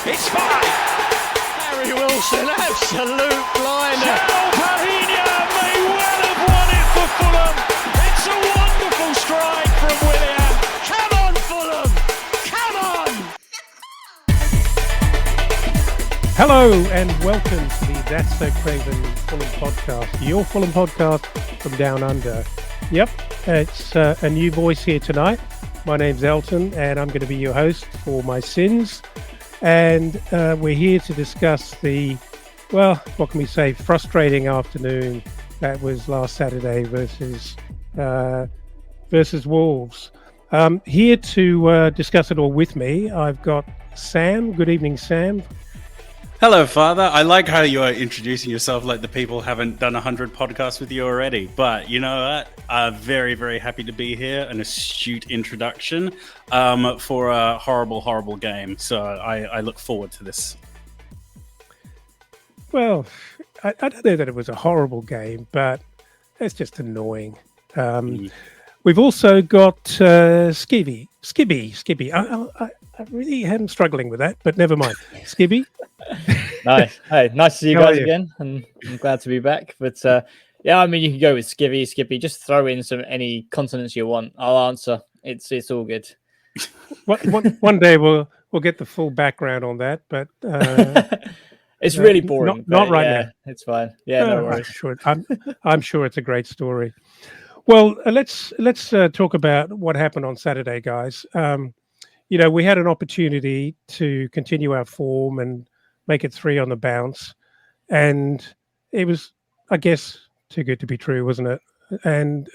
It's 5. Harry Wilson, absolute blinder. Cottagers may well have won it for Fulham. It's a wonderful strike from Willian. Come on, Fulham. Come on. Hello and welcome to the That's So Craven Fulham podcast, your Fulham podcast from down under. Yep, it's a new voice here tonight. My name's Elton and I'm going to be your host for my sins. And we're here to discuss the, well, what can we say, frustrating afternoon that was last Saturday versus Wolves. Here to discuss it all with me, I've got Sam. Good evening, Sam. Hello, Father. I like how you are introducing yourself like the people haven't done 100 podcasts with you already. But you know what? I'm very, very happy to be here. An astute introduction for a horrible, horrible game. So I look forward to this. Well, I don't know that it was a horrible game, but it's just annoying. We've also got Skibby. I really am struggling with that, but never mind. Skibby. Nice. Hey, nice to see you guys again, and I'm glad to be back. But yeah, I mean, you can go with Skippy. Just throw in any consonants you want. I'll answer. It's all good. One day we'll get the full background on that, but it's really boring. Not right now. It's fine. Yeah, no worries. I'm sure it's a great story. Well, let's talk about what happened on Saturday, guys. We had an opportunity to continue our form and make it 3 on the bounce. And it was, I guess, too good to be true, wasn't it? And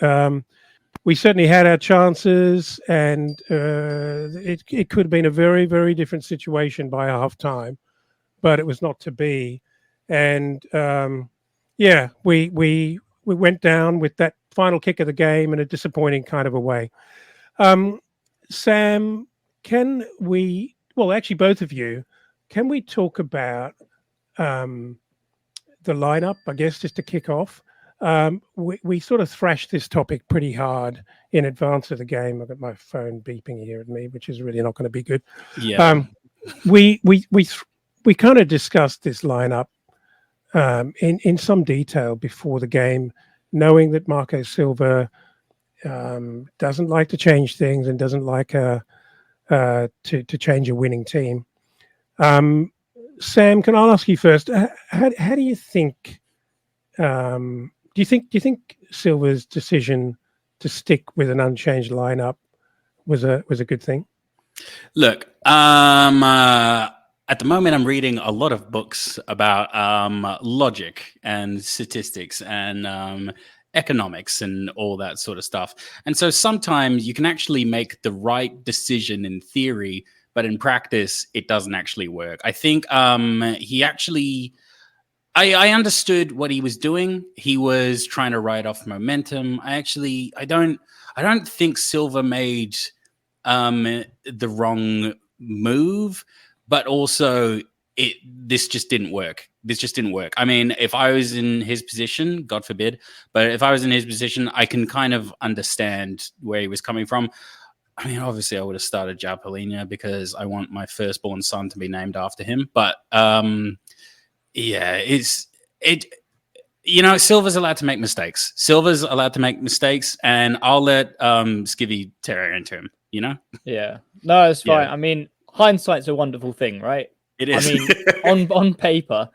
we certainly had our chances, and it could have been a very, very different situation by half time, but it was not to be. And we went down with that final kick of the game in a disappointing kind of a way. Sam, can we, well, actually both of you, can we talk about the lineup, I guess, just to kick off? We sort of thrashed this topic pretty hard in advance of the game. I've got my phone beeping here at me, which is really not going to be good. Yeah. We kind of discussed this lineup in some detail before the game, knowing that Marco Silva doesn't like to change things and doesn't like to change a winning team. Sam, can I ask you first? How do you think? Do you think Silva's decision to stick with an unchanged lineup was a good thing? Look, at the moment, I'm reading a lot of books about logic and statistics and economics and all that sort of stuff. And so sometimes you can actually make the right decision in theory, but in practice, it doesn't actually work. I think he actually... I understood what he was doing. He was trying to ride off momentum. I don't think Silva made the wrong move, but also this just didn't work. I mean, if I was in his position, God forbid, but if I was in his position, I can kind of understand where he was coming from. I mean, obviously, I would have started João Palhinha because I want my firstborn son to be named after him. But Silva's allowed to make mistakes. And I'll let Skivvy tear into him, Yeah. No, it's fine. Yeah. I mean, hindsight's a wonderful thing, right? It is. I mean, on paper,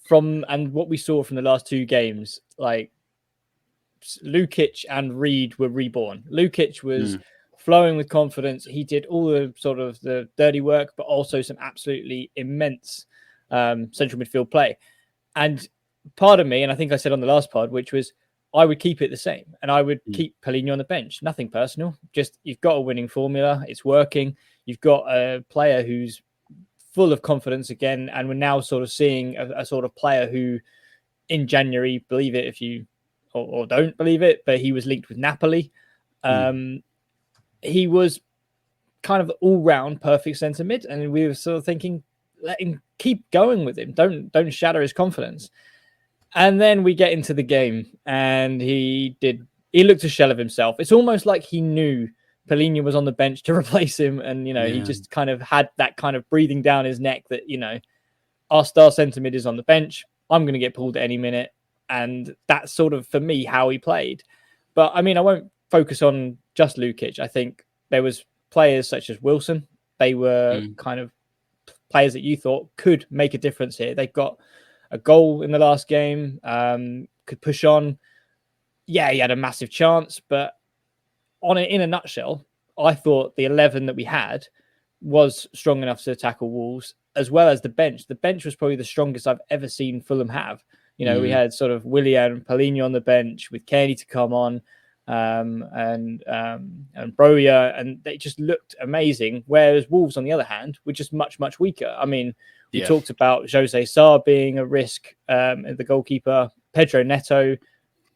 and what we saw from the last 2 games, like Lukic and Reed were reborn. Lukic was flowing with confidence. He did all the sort of the dirty work, but also some absolutely immense central midfield play. And part of me, and I think I said on the last pod, which was I would keep it the same, and I would keep Palhinha on the bench. Nothing personal. Just you've got a winning formula. It's working. You've got a player who's full of confidence again, and we're now sort of seeing a sort of player who, in January, believe it if you or don't believe it, but he was linked with Napoli. He was kind of all-round perfect centre mid, and we were sort of thinking, let him keep going with him. Don't shatter his confidence. And then we get into the game, and he looked a shell of himself. It's almost like he knew Polina was on the bench to replace him, and he just kind of had that kind of breathing down his neck that our star centre mid is on the bench. I'm going to get pulled at any minute, and that's sort of for me how he played. But I mean, I won't focus on just Lukic. I think there was players such as Wilson. They were kind of players that you thought could make a difference here. They got a goal in the last game, could push on. Yeah, he had a massive chance, but in a nutshell, I thought the 11 that we had was strong enough to tackle Wolves, as well as the bench. The bench was probably the strongest I've ever seen Fulham have. We had sort of Willian and Polina on the bench with Kearney to come on, and Broja, and they just looked amazing. Whereas Wolves, on the other hand, were just much, much weaker. I mean, we talked about Jose Sarr being a risk, the goalkeeper. Pedro Neto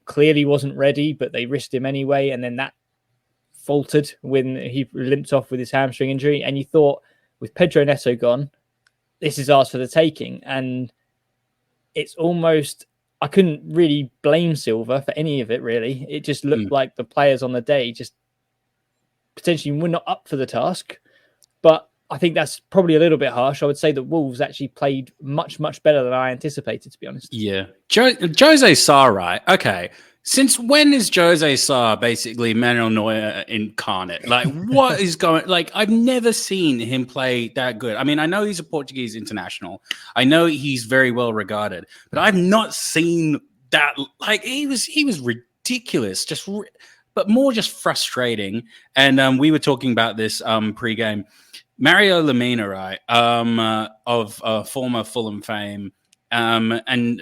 clearly wasn't ready, but they risked him anyway, and then that faltered when he limped off with his hamstring injury. And you thought, with Pedro Neto gone, this is ours for the taking. And it's almost, I couldn't really blame Silva for any of it, really. It just looked like the players on the day just potentially were not up for the task. But I think that's probably a little bit harsh. I would say that Wolves actually played much, much better than I anticipated, to be honest. Yeah. Jose Sarr, right? Okay. Since when is Jose Sarr basically Manuel Neuer incarnate? Like, what is going... Like, I've never seen him play that good. I mean, I know he's a Portuguese international. I know he's very well regarded. But I've not seen that... Like, he was ridiculous. But more just frustrating. And we were talking about this pre-game. Mario Lemina, right, of former Fulham fame, and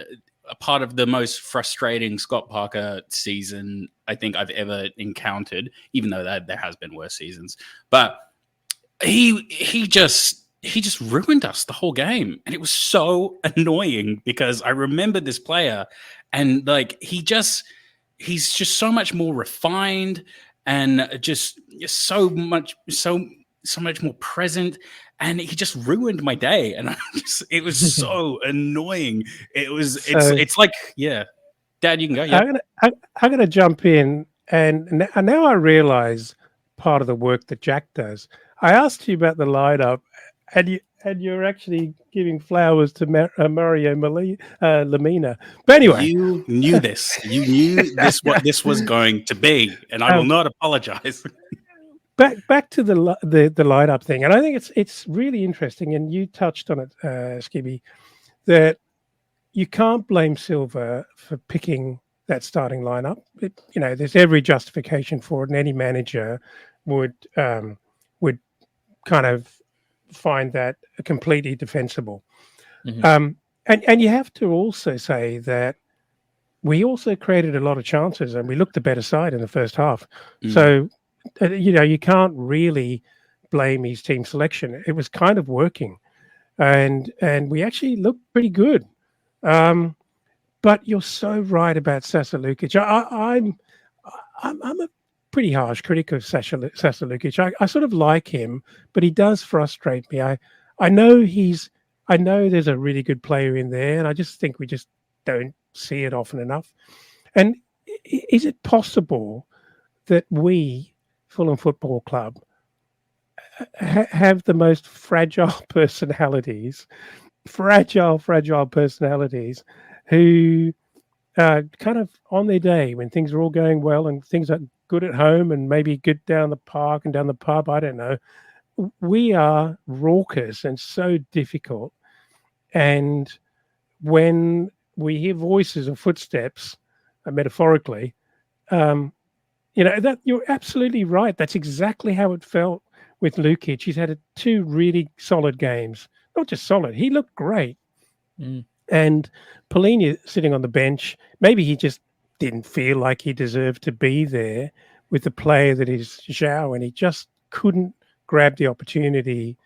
a part of the most frustrating Scott Parker season I think I've ever encountered, even though there has been worse seasons. But he just ruined us the whole game, and it was so annoying because I remember this player, and like he's just so much more refined and just so much more present, and he just ruined my day, and it was so annoying. It's like, yeah, Dad, you can go. Yeah. I'm gonna jump in, and now I realize part of the work that Jack does. I asked you about the lineup, and you're actually giving flowers to Mario Lemina. But anyway, you knew this. You knew what this was going to be, and I will not apologize. Back to the lineup thing, and I think it's really interesting, and you touched on it, Skibby, that you can't blame Silva for picking that starting lineup. There's every justification for it, and any manager would kind of find that completely defensible. Mm-hmm. And you have to also say that we also created a lot of chances, and we looked the better side in the first half. So. You can't really blame his team selection. It was kind of working, and we actually looked pretty good. But you're so right about Sasa Lukic. I'm a pretty harsh critic of Sasa Lukic. I sort of like him, but he does frustrate me. I know there's a really good player in there, and I just think we just don't see it often enough. And is it possible that we, Fulham Football Club, have the most fragile personalities who kind of on their day when things are all going well and things are good at home and maybe good down the park and down the pub, I don't know, we are raucous and so difficult. And when we hear voices or footsteps, metaphorically, that you're absolutely right. That's exactly how it felt with Lukic. He's had 2 really solid games. Not just solid. He looked great. And Polina sitting on the bench, maybe he just didn't feel like he deserved to be there with the player that is João, and he just couldn't grab the opportunity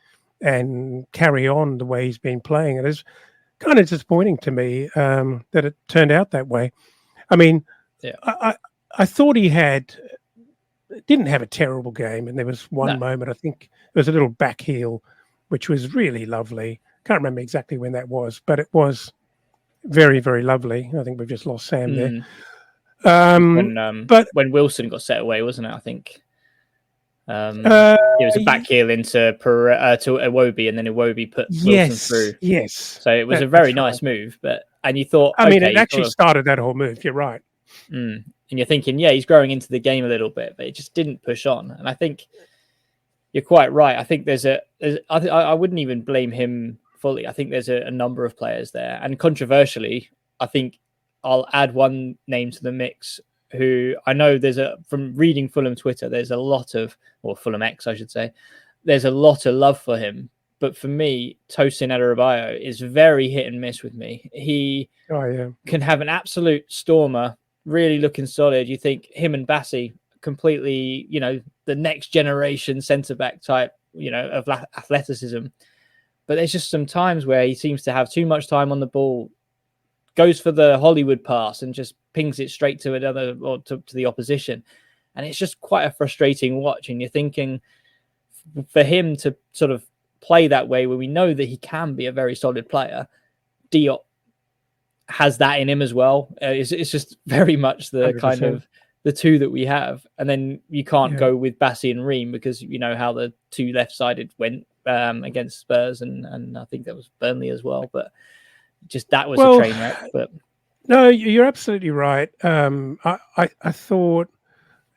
and carry on the way he's been playing. And it's kind of disappointing to me that it turned out that way. I mean, I thought he didn't have a terrible game, and there was one moment, I think there was a little back heel, which was really lovely. Can't remember exactly when that was, but it was very, very lovely. I think we've just lost Sam there. When Wilson got set away, wasn't it? I think. It was a back heel into to Iwobi, and then Iwobi put Wilson through. Yes. So it was a very nice move. And you thought, I mean, it actually started that whole move. You're right. And you're thinking, yeah, he's growing into the game a little bit, but it just didn't push on. And I think you're quite right. I think I wouldn't even blame him fully. I think there's a number of players there. And controversially, I think I'll add one name to the mix who I know from reading Fulham Twitter, there's a lot of, or Fulham X, I should say, there's a lot of love for him. But for me, Tosin Adarabioyo is very hit and miss with me. He can have an absolute stormer, really looking solid. You think him and Bassi completely, the next generation centre-back type, of athleticism. But there's just some times where he seems to have too much time on the ball, goes for the Hollywood pass and just pings it straight to another or to the opposition. And it's just quite a frustrating watch. And you're thinking for him to sort of play that way when we know that he can be a very solid player, Diop has that in him as well. It's just very much the 100%. Kind of the two that we have. And then you can't go with Bassi and Ream because you know how the two left-sided went against Spurs and I think that was Burnley as well. But just that was a train wreck. But no, you're absolutely right. I thought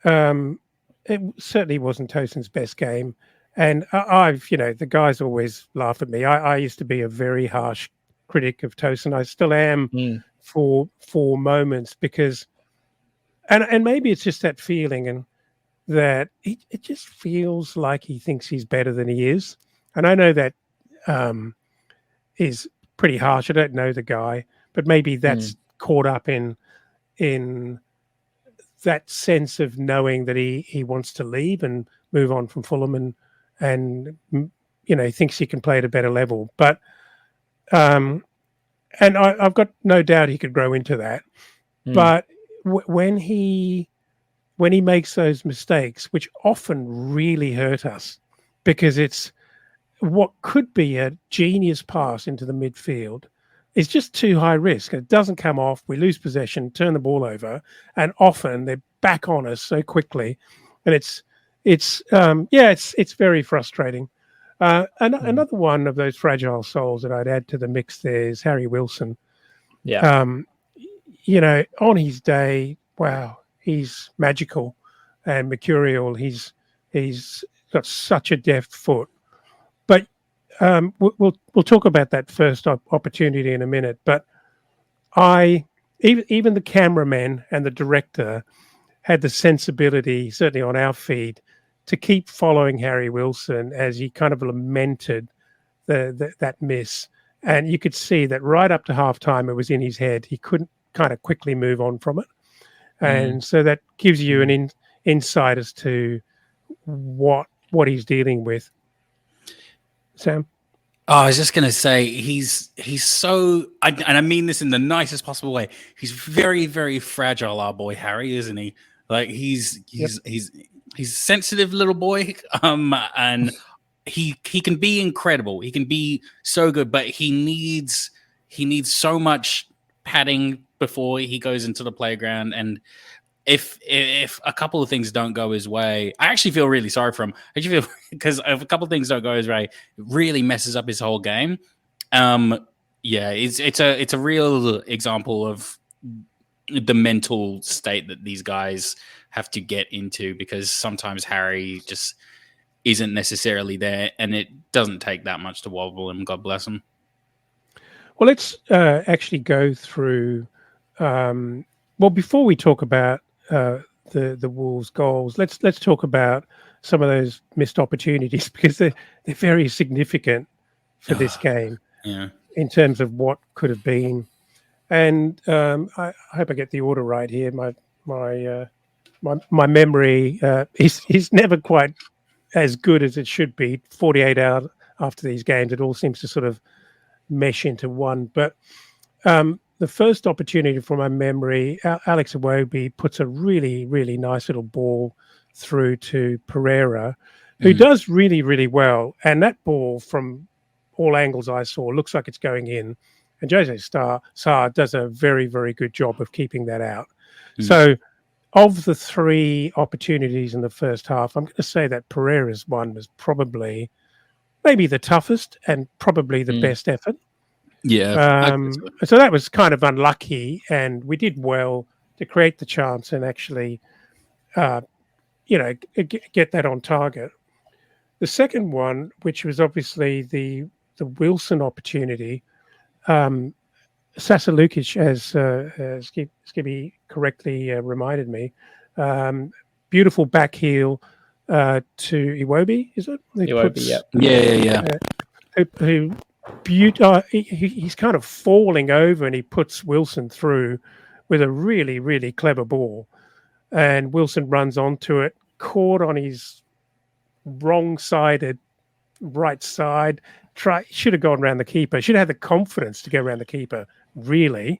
it certainly wasn't Tosin's best game. And the guys always laugh at me. I used to be a very harsh critic of Tosin. I still am for moments because, and maybe it's just that feeling and that it just feels like he thinks he's better than he is. And I know that is pretty harsh. I don't know the guy, but maybe that's caught up in that sense of knowing that he wants to leave and move on from Fulham and thinks he can play at a better level. But and I've got no doubt he could grow into that. But when he makes those mistakes, which often really hurt us, because it's what could be a genius pass into the midfield, is just too high risk. It doesn't come off. We lose possession, turn the ball over, and often they're back on us so quickly, and it's very frustrating. Another one of those fragile souls that I'd add to the mix there is Harry Wilson. Yeah. On his day, wow, he's magical and mercurial. He's got such a deft foot. But we'll talk about that first opportunity in a minute. But even the cameraman and the director had the sensibility, certainly on our feed, to keep following Harry Wilson as he kind of lamented that miss. And you could see that right up to halftime, it was in his head. He couldn't kind of quickly move on from it. And so that gives you an insight as to what he's dealing with. Sam? Oh, I was just going to say, he's so, and I mean this in the nicest possible way, he's very, very fragile, our boy Harry, isn't he? Like, he's a sensitive little boy, and he can be incredible. He can be so good, but he needs so much padding before he goes into the playground. And if a couple of things don't go his way, I actually feel really sorry for him. I actually feel because if a couple of things don't go his way, it really messes up his whole game. It's a real example of the mental state that these guys have to get into, because sometimes Harry just isn't necessarily there, and it doesn't take that much to wobble him. God bless him. Well, let's actually go through. Before we talk about the Wolves' goals, let's talk about some of those missed opportunities, because they're very significant for this game. Yeah. In terms of what could have been. And I hope I get the order right here. My memory is never quite as good as it should be. 48 hours after these games, it all seems to sort of mesh into one. But the first opportunity from my memory, Alex Iwobi puts a really, really nice little ball through to Pereira, who does really, really well. And that ball, from all angles I saw, looks like it's going in. And Jose Sarr does a very, very good job of keeping that out. So of the three opportunities in the first half, I'm going to say that Pereira's one was probably maybe the toughest and probably the best effort. Yeah. So that was kind of unlucky, and we did well to create the chance and actually, get that on target. The second one, which was obviously the Wilson opportunity, Sasa Lukic, as Skibby correctly reminded me, beautiful back heel to Iwobi, is it? Iwobi, Yeah. He's kind of falling over, and he puts Wilson through with a really, really clever ball. And Wilson runs onto it, caught on his wrong-sided right side. Should have gone around the keeper. Should have had the confidence to go around the keeper, really.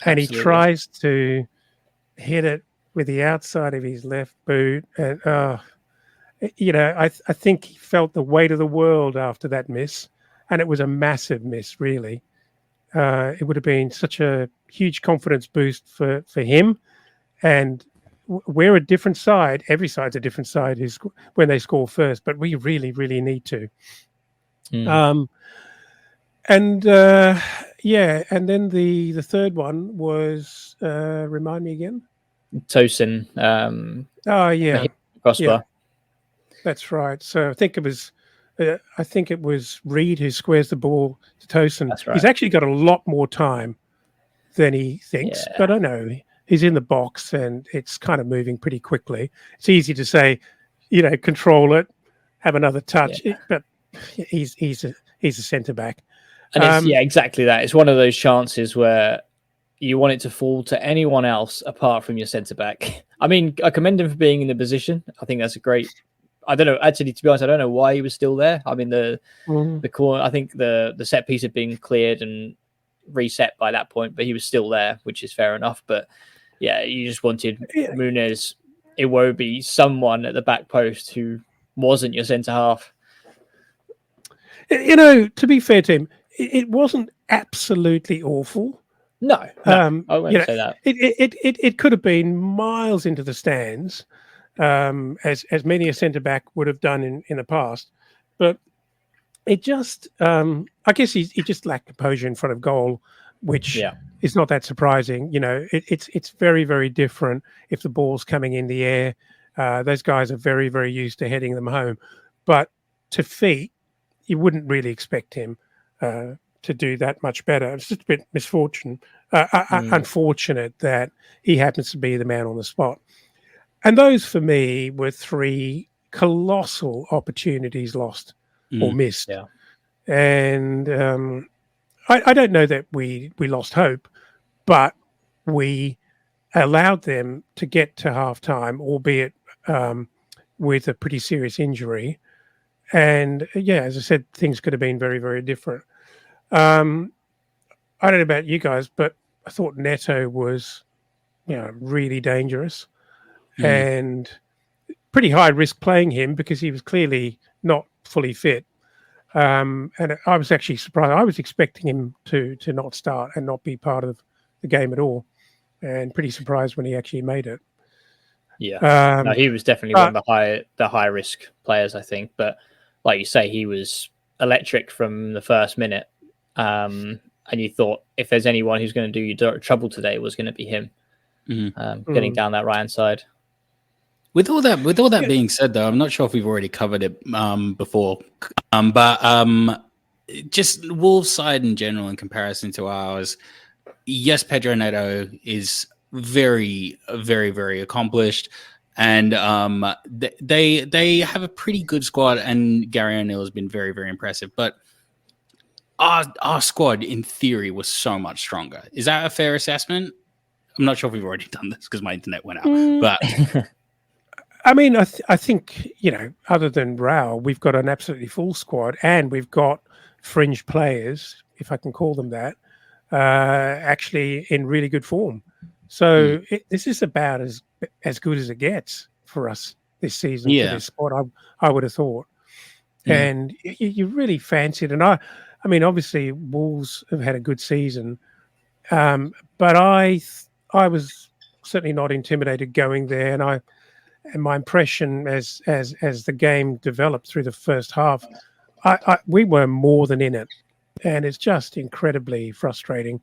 And Absolutely. he tries to hit it with the outside of his left boot. And, I think he felt the weight of the world after that miss. And it was a massive miss, really. It would have been such a huge confidence boost for him. And we're a different side. Every side's a different side when they score first, but we really, really need to. And then the third one was remind me again. Tosin. Crossbar. Yeah, that's right. So I think it was Reed who squares the ball to Tosin. That's right. He's actually got a lot more time than he thinks, but I know he's in the box and it's kind of moving pretty quickly. It's easy to say, control it, have another touch, but he's a centre back. And it's, exactly that. It's one of those chances where you want it to fall to anyone else apart from your centre back. I mean, I commend him for being in the position. I think that's a great. I don't know. Actually, to be honest, I don't know why he was still there. I mean, the corner. I think the set piece had been cleared and reset by that point, but he was still there, which is fair enough. But yeah, you just wanted Muniz, Iwobi, someone at the back post who wasn't your centre half. To be fair to him, it wasn't absolutely awful. No, I won't say that. It could have been miles into the stands, as many a centre back would have done in the past. But it just, I guess he just lacked composure in front of goal, which is not that surprising. It's very, very different if the ball's coming in the air. Those guys are very, very used to heading them home. But to feet, you wouldn't really expect him to do that much better. It's just a bit unfortunate that he happens to be the man on the spot. And those, for me, were three colossal opportunities lost or missed. Yeah. And I don't know that we lost hope, but we allowed them to get to halftime, albeit with a pretty serious injury. And as I said, things could have been very, very different. I don't know about you guys, but I thought Neto was, really dangerous and pretty high risk playing him because he was clearly not fully fit. And I was actually surprised. I was expecting him to not start and not be part of the game at all, and pretty surprised when he actually made it. Yeah, no, he was definitely one of the high risk players, I think. But like you say, he was electric from the first minute. And you thought if there's anyone who's going to do you trouble today, it was going to be him. Getting down that right hand side. With all that being said, though, I'm not sure if we've already covered it before, but just Wolves' side in general, in comparison to ours, yes, Pedro Neto is very, very, very accomplished, and they have a pretty good squad, and Gary O'Neill has been very, very impressive, but our squad, in theory, was so much stronger. Is that a fair assessment? I'm not sure if we've already done this because my internet went out, but. I mean, I think, other than Rao, we've got an absolutely full squad and we've got fringe players, if I can call them that, actually in really good form. So this is about as good as it gets for us this season for this squad, I would have thought. And you really fancied, and I mean, obviously Wolves have had a good season, but I was certainly not intimidated going there. And my impression as the game developed through the first half, we were more than in it, and it's just incredibly frustrating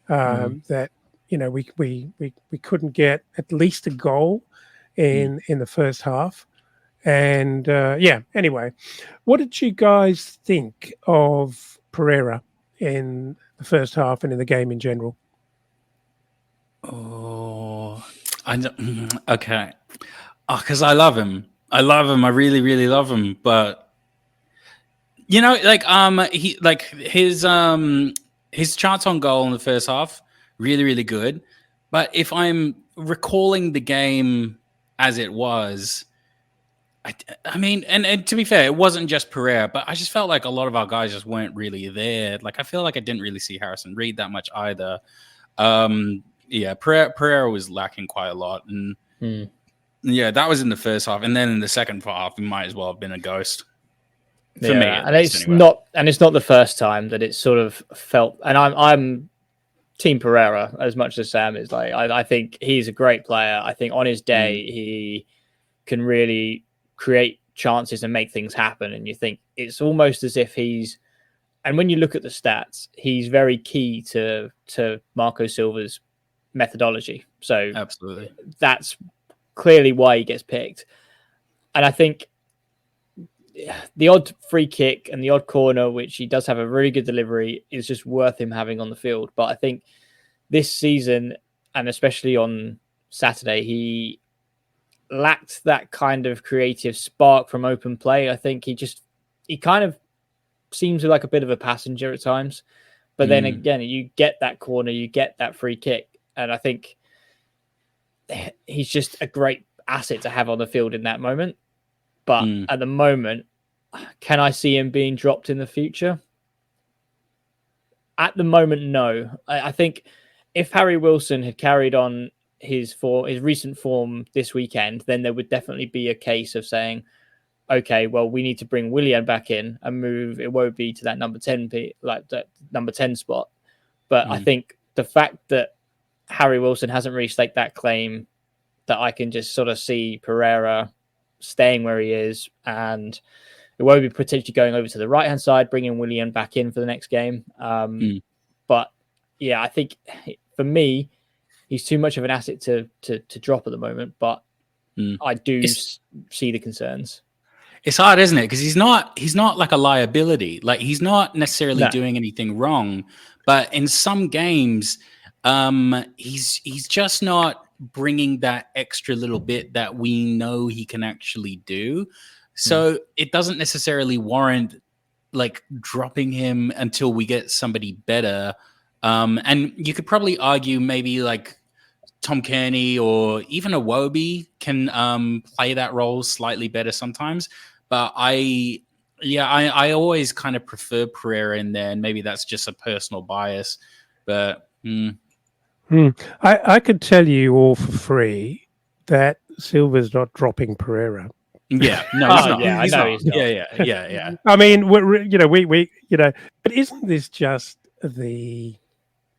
that we couldn't get at least a goal in the first half. And anyway, what did you guys think of Pereira in the first half and in the game in general? Oh, okay. Because I love him. I love him. I really, really love him. But his chance on goal in the first half, really, really good. But if I'm recalling the game as it was, I mean, and to be fair, it wasn't just Pereira, but I just felt like a lot of our guys just weren't really there. Like, I feel like I didn't really see Harrison Reed that much either. Pereira was lacking quite a lot. And yeah, that was in the first half. And then in the second half, he might as well have been a ghost. For me. And it's not the first time that it's sort of felt, and I'm Team Pereira as much as Sam is. Like, I think he's a great player. I think on his day, he can really create chances and make things happen. And you think it's almost as if and when you look at the stats, he's very key to Marco Silva's methodology. So absolutely, that's clearly why he gets picked. And I think the odd free kick and the odd corner, which he does have a really good delivery, is just worth him having on the field. But I think this season, and especially on Saturday, he lacked that kind of creative spark from open play. I think he kind of seems like a bit of a passenger at times. But then again, you get that corner, you get that free kick. And I think he's just a great asset to have on the field in that moment. But at the moment, can I see him being dropped in the future? At the moment, no. I think if Harry Wilson had carried on his recent form this weekend, then there would definitely be a case of saying, okay, well, we need to bring Willian back in and move Iwobi to that number 10, like that number 10 spot. But I think the fact that Harry Wilson hasn't really staked that claim, that I can just sort of see Pereira staying where he is, and it won't be potentially going over to the right hand side, bringing Willian back in for the next game. But yeah, I think for me, he's too much of an asset to drop at the moment. But I do see the concerns. It's hard, isn't it? Because he's not like a liability. Like, he's not necessarily doing anything wrong, but in some games, he's just not bringing that extra little bit that we know he can actually do. So it doesn't necessarily warrant like dropping him until we get somebody better. And you could probably argue maybe like Tom Kearney or even Iwobi can play that role slightly better sometimes. But I always kind of prefer Pereira in there, and maybe that's just a personal bias. But I could tell you all for free that Silva's not dropping Pereira. Yeah, no, he's not. Yeah, he's I know not. he's not. Yeah. I mean, but isn't this just the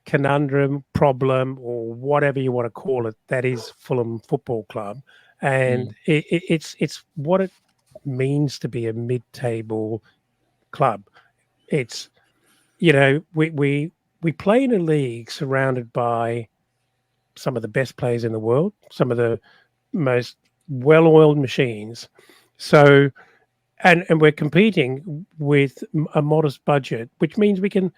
conundrum, problem, or whatever you want to call it, that is Fulham Football Club? And it's what it means to be a mid-table club. It's, we play in a league surrounded by some of the best players in the world, some of the most well-oiled machines. So, and we're competing with a modest budget, which means we can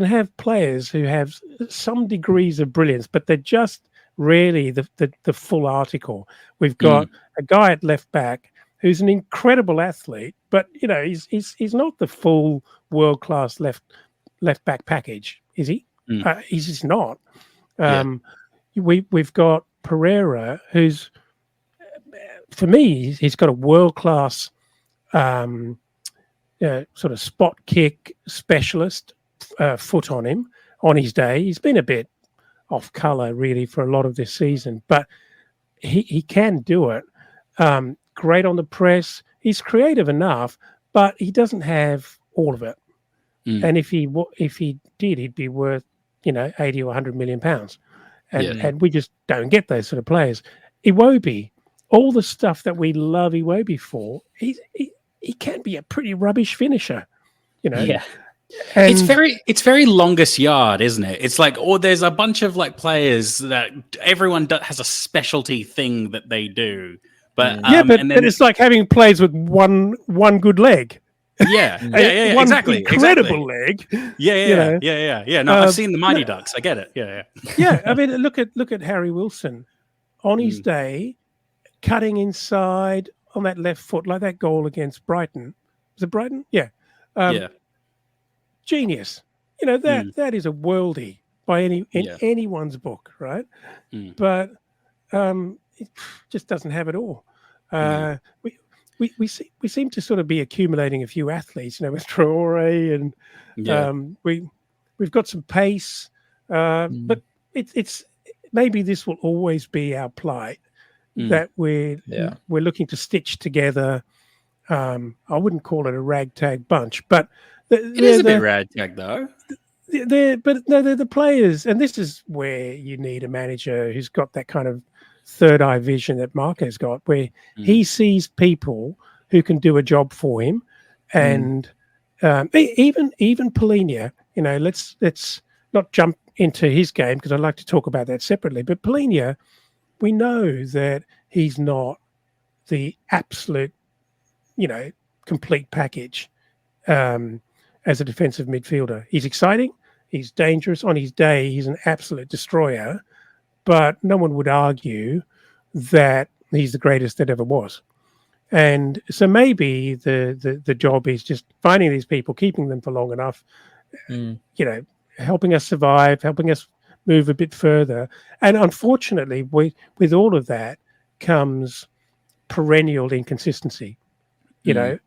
have players who have some degrees of brilliance, but they're just really the full article. We've got a guy at left back who's an incredible athlete, but he's not the full world-class left back package, is he? He's just not. We've got Pereira, who's, for me, he's got a world-class sort of spot kick specialist foot on him on his day. He's been a bit off colour, really, for a lot of this season, but he can do it. Great on the press. He's creative enough, but he doesn't have all of it. And if he did, he'd be worth 80 or 100 million pounds. and we just don't get those sort of players. Iwobi, all the stuff that we love Iwobi for, he can be a pretty rubbish finisher, you know. Yeah. And it's very longest yard, isn't it? It's like, there's a bunch of like players that everyone has a specialty thing that they do, but but it's like having players with one good leg. Yeah, One exactly, incredible leg. Yeah. No, I've seen the Mighty Ducks. I get it. Yeah. Yeah, I mean, look at Harry Wilson on his day, cutting inside on that left foot, like that goal against Brighton. Was it Brighton? Yeah. Genius. You know, that is a worldie by anyone's book, right? But it just doesn't have it all. We seem to sort of be accumulating a few athletes, you know, with Traore, and we've got some pace, but it's maybe this will always be our plight, that we're looking to stitch together. I wouldn't call it a ragtag bunch, but it is a bit ragtag though. They're the players, and this is where you need a manager who's got that kind of third eye vision that Marco's got, where he sees people who can do a job for him, and even Polinia. You know, let's not jump into his game because I'd like to talk about that separately. But Polinia, we know that he's not the absolute, you know, complete package as a defensive midfielder. He's exciting. He's dangerous. On his day, he's an absolute destroyer. But no one would argue that he's the greatest that ever was. And so maybe the job is just finding these people, keeping them for long enough, you know, helping us survive, helping us move a bit further. And unfortunately, with all of that comes perennial inconsistency, you know,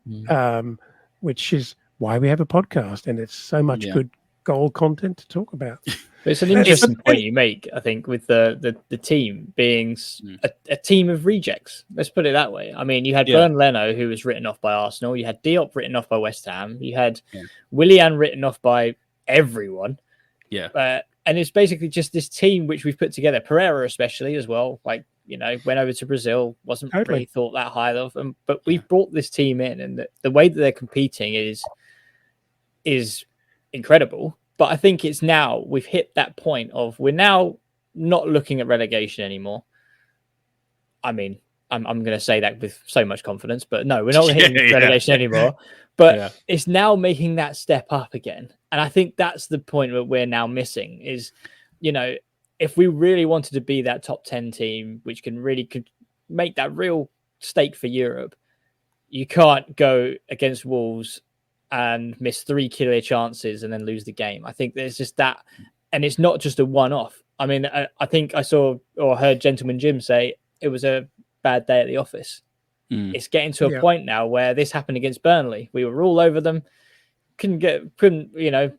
which is why we have a podcast, and it's so much good gold content to talk about. It's an interesting point you make, I think, with the team being a team of rejects. Let's put it that way. I mean, you had Bern Leno, who was written off by Arsenal. You had Diop written off by West Ham. You had Willian written off by everyone. Yeah. And it's basically just this team which we've put together. Pereira especially as well. Like, you know, went over to Brazil, wasn't really thought that high of them. But we've brought this team in, and the way that they're competing is incredible. But I think it's now we've hit that point of we're now not looking at relegation anymore. I mean, I'm going to say that with so much confidence, but no, we're not hitting relegation anymore. But it's now making that step up again. And I think that's the point that we're now missing is, you know, if we really wanted to be that top 10 team, which could make that real stake for Europe, you can't go against Wolves and miss 3 clear chances and then lose the game. I think there's just that. And it's not just a one-off. I mean, I think I saw or heard Gentleman Jim say it was a bad day at the office. It's getting to a point now where this happened against Burnley. We were all over them. Couldn't, you know,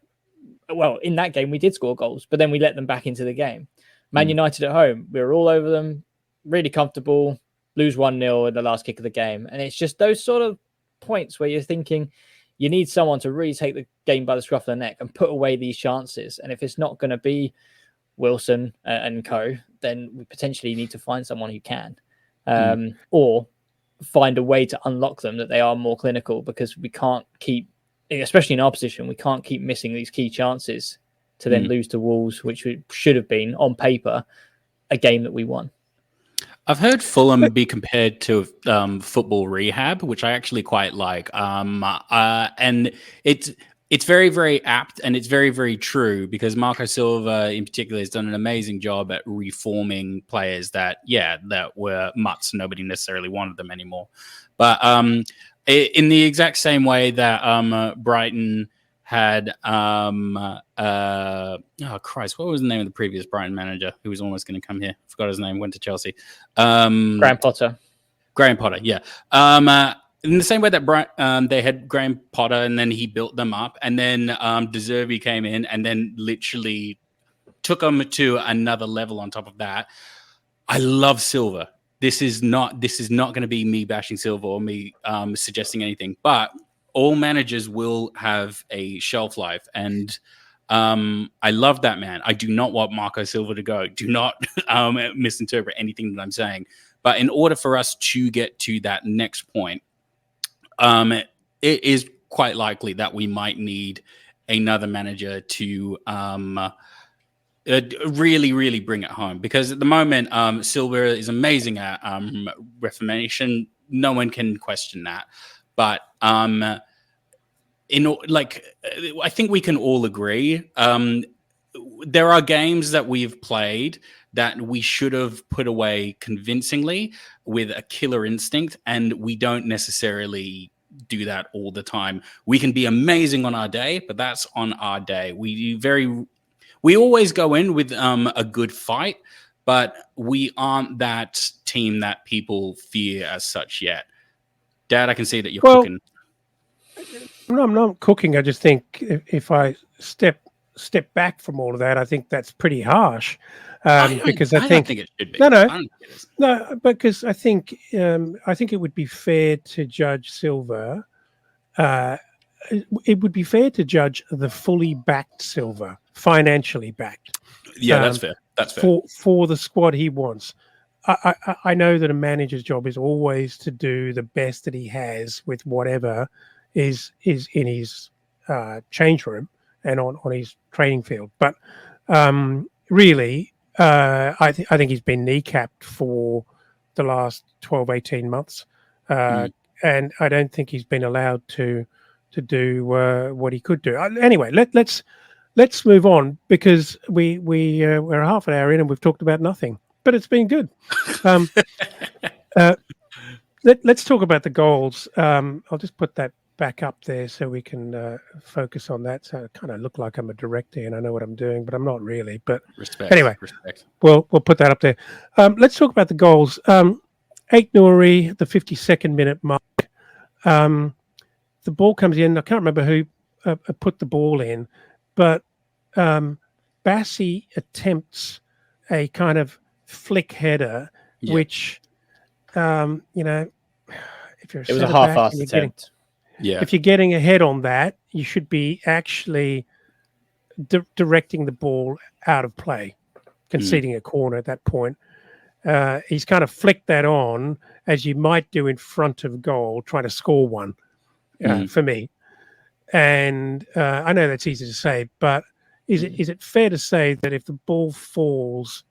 well, in that game we did score goals, but then we let them back into the game. Man United at home, we were all over them, really comfortable, lose 1-0 in the last kick of the game. And it's just those sort of points where you're thinking you need someone to really take the game by the scruff of the neck and put away these chances. And if it's not going to be Wilson and co, then we potentially need to find someone who can, or find a way to unlock them that they are more clinical, because we can't keep, especially in our position, we can't keep missing these key chances to then lose to Wolves, which should have been on paper a game that we won. I've heard Fulham be compared to football rehab, which I actually quite like. And it's very, very apt, and it's very, very true, because Marco Silva in particular has done an amazing job at reforming players that were mutts. Nobody necessarily wanted them anymore. But in the exact same way that Brighton had, what was the name of the previous Brighton manager who was almost going to come here? I forgot his name, went to Chelsea. Graham Potter, yeah. In the same way that they had Graham Potter, and then he built them up, and then De Zerbi came in and then literally took them to another level on top of that. I love Silva. This is not going to be me bashing Silva or me suggesting anything, but all managers will have a shelf life, and I love that man. I do not want Marco Silva to go. Do not misinterpret anything that I'm saying. But in order for us to get to that next point, it is quite likely that we might need another manager to really, really bring it home. Because at the moment, Silva is amazing at reformation. No one can question that. But I think we can all agree. There are games that we've played that we should have put away convincingly with a killer instinct, and we don't necessarily do that all the time. We can be amazing on our day, but that's on our day. We always go in with a good fight, but we aren't that team that people fear as such yet. Dad, I can see that you're cooking. No, I'm not cooking. I just think if I step back from all of that, I think that's pretty harsh. Because I think it should be. No, because I think it would be fair to judge Silva. It would be fair to judge the fully backed Silva, financially backed. Yeah, that's fair. That's fair for the squad he wants. I know that a manager's job is always to do the best that he has with whatever is in his change room and on his training field. But really, I think he's been kneecapped for the last 12, 18 months. And I don't think he's been allowed to do what he could do. Anyway, let's move on, because we're half an hour in and we've talked about nothing, but it's been good. Let's talk about the goals. I'll just put that back up there so we can focus on that. So I kind of look like I'm a director and I know what I'm doing, but I'm not really. But anyway, we'll put that up there. Let's talk about the goals. Aït-Nouri, the 52nd minute mark. The ball comes in. I can't remember who put the ball in, but Bassi attempts a kind of flick header, which, if you're it was a half-assed attempt. If you're getting ahead on that, you should be actually directing the ball out of play, conceding a corner at that point. He's kind of flicked that on, as you might do in front of goal, trying to score one, for me. And I know that's easy to say, but is it fair to say that if the ball falls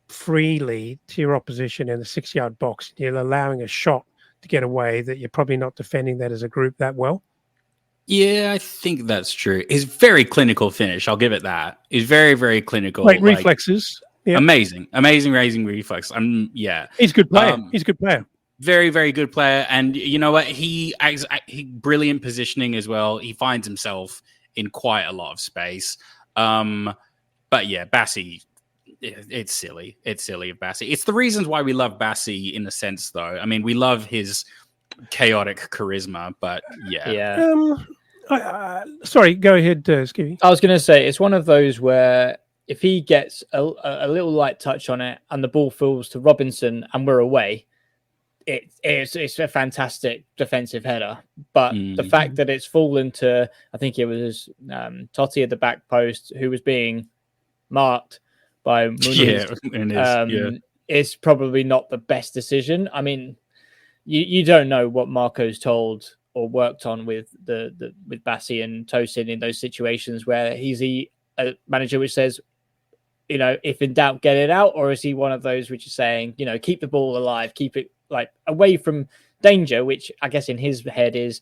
freely to your opposition in the 6-yard box, you're allowing a shot to get away, that you're probably not defending that as a group that well? Yeah, I think that's true. His very clinical finish, I'll give it that. He's very, very clinical. Like reflexes. Yeah. Amazing reflex. Yeah. He's a good player. He's a good player. Very, very good player. And you know what? He brilliant positioning as well. He finds himself in quite a lot of space. But yeah, Bassi, it's silly. It's silly of Bassi. It's the reasons why we love Bassi in a sense, though. I mean, we love his chaotic charisma, but yeah. Sorry, go ahead, Skivvy. I was going to say, it's one of those where if he gets a little light touch on it and the ball falls to Robinson and we're away, it's a fantastic defensive header. But the fact that it's fallen to, I think it was Totti at the back post who was being marked by Muniz, is probably not the best decision. I mean, you don't know what Marco's told or worked on with with Bassi and Tosin in those situations where he's a manager which says, if in doubt, get it out, or is he one of those which is saying, keep the ball alive, keep it like away from danger, which I guess in his head is,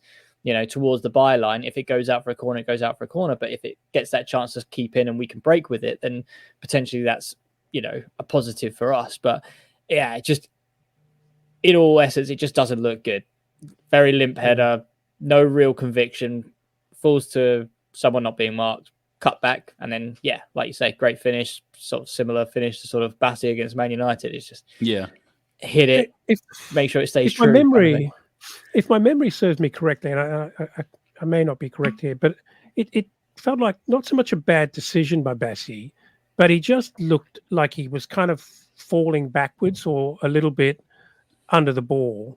towards the byline. If it goes out for a corner, it goes out for a corner. But if it gets that chance to keep in and we can break with it, then potentially that's, a positive for us. But yeah, just in all essence, it just doesn't look good. Very limp header, no real conviction, falls to someone not being marked, cut back, and then, yeah, like you say, great finish, sort of similar finish to sort of Bassi against Man United. It's just hit it, make sure it stays true. If my memory serves me correctly, and I may not be correct here, but it felt like not so much a bad decision by Bassi, but he just looked like he was kind of falling backwards or a little bit under the ball.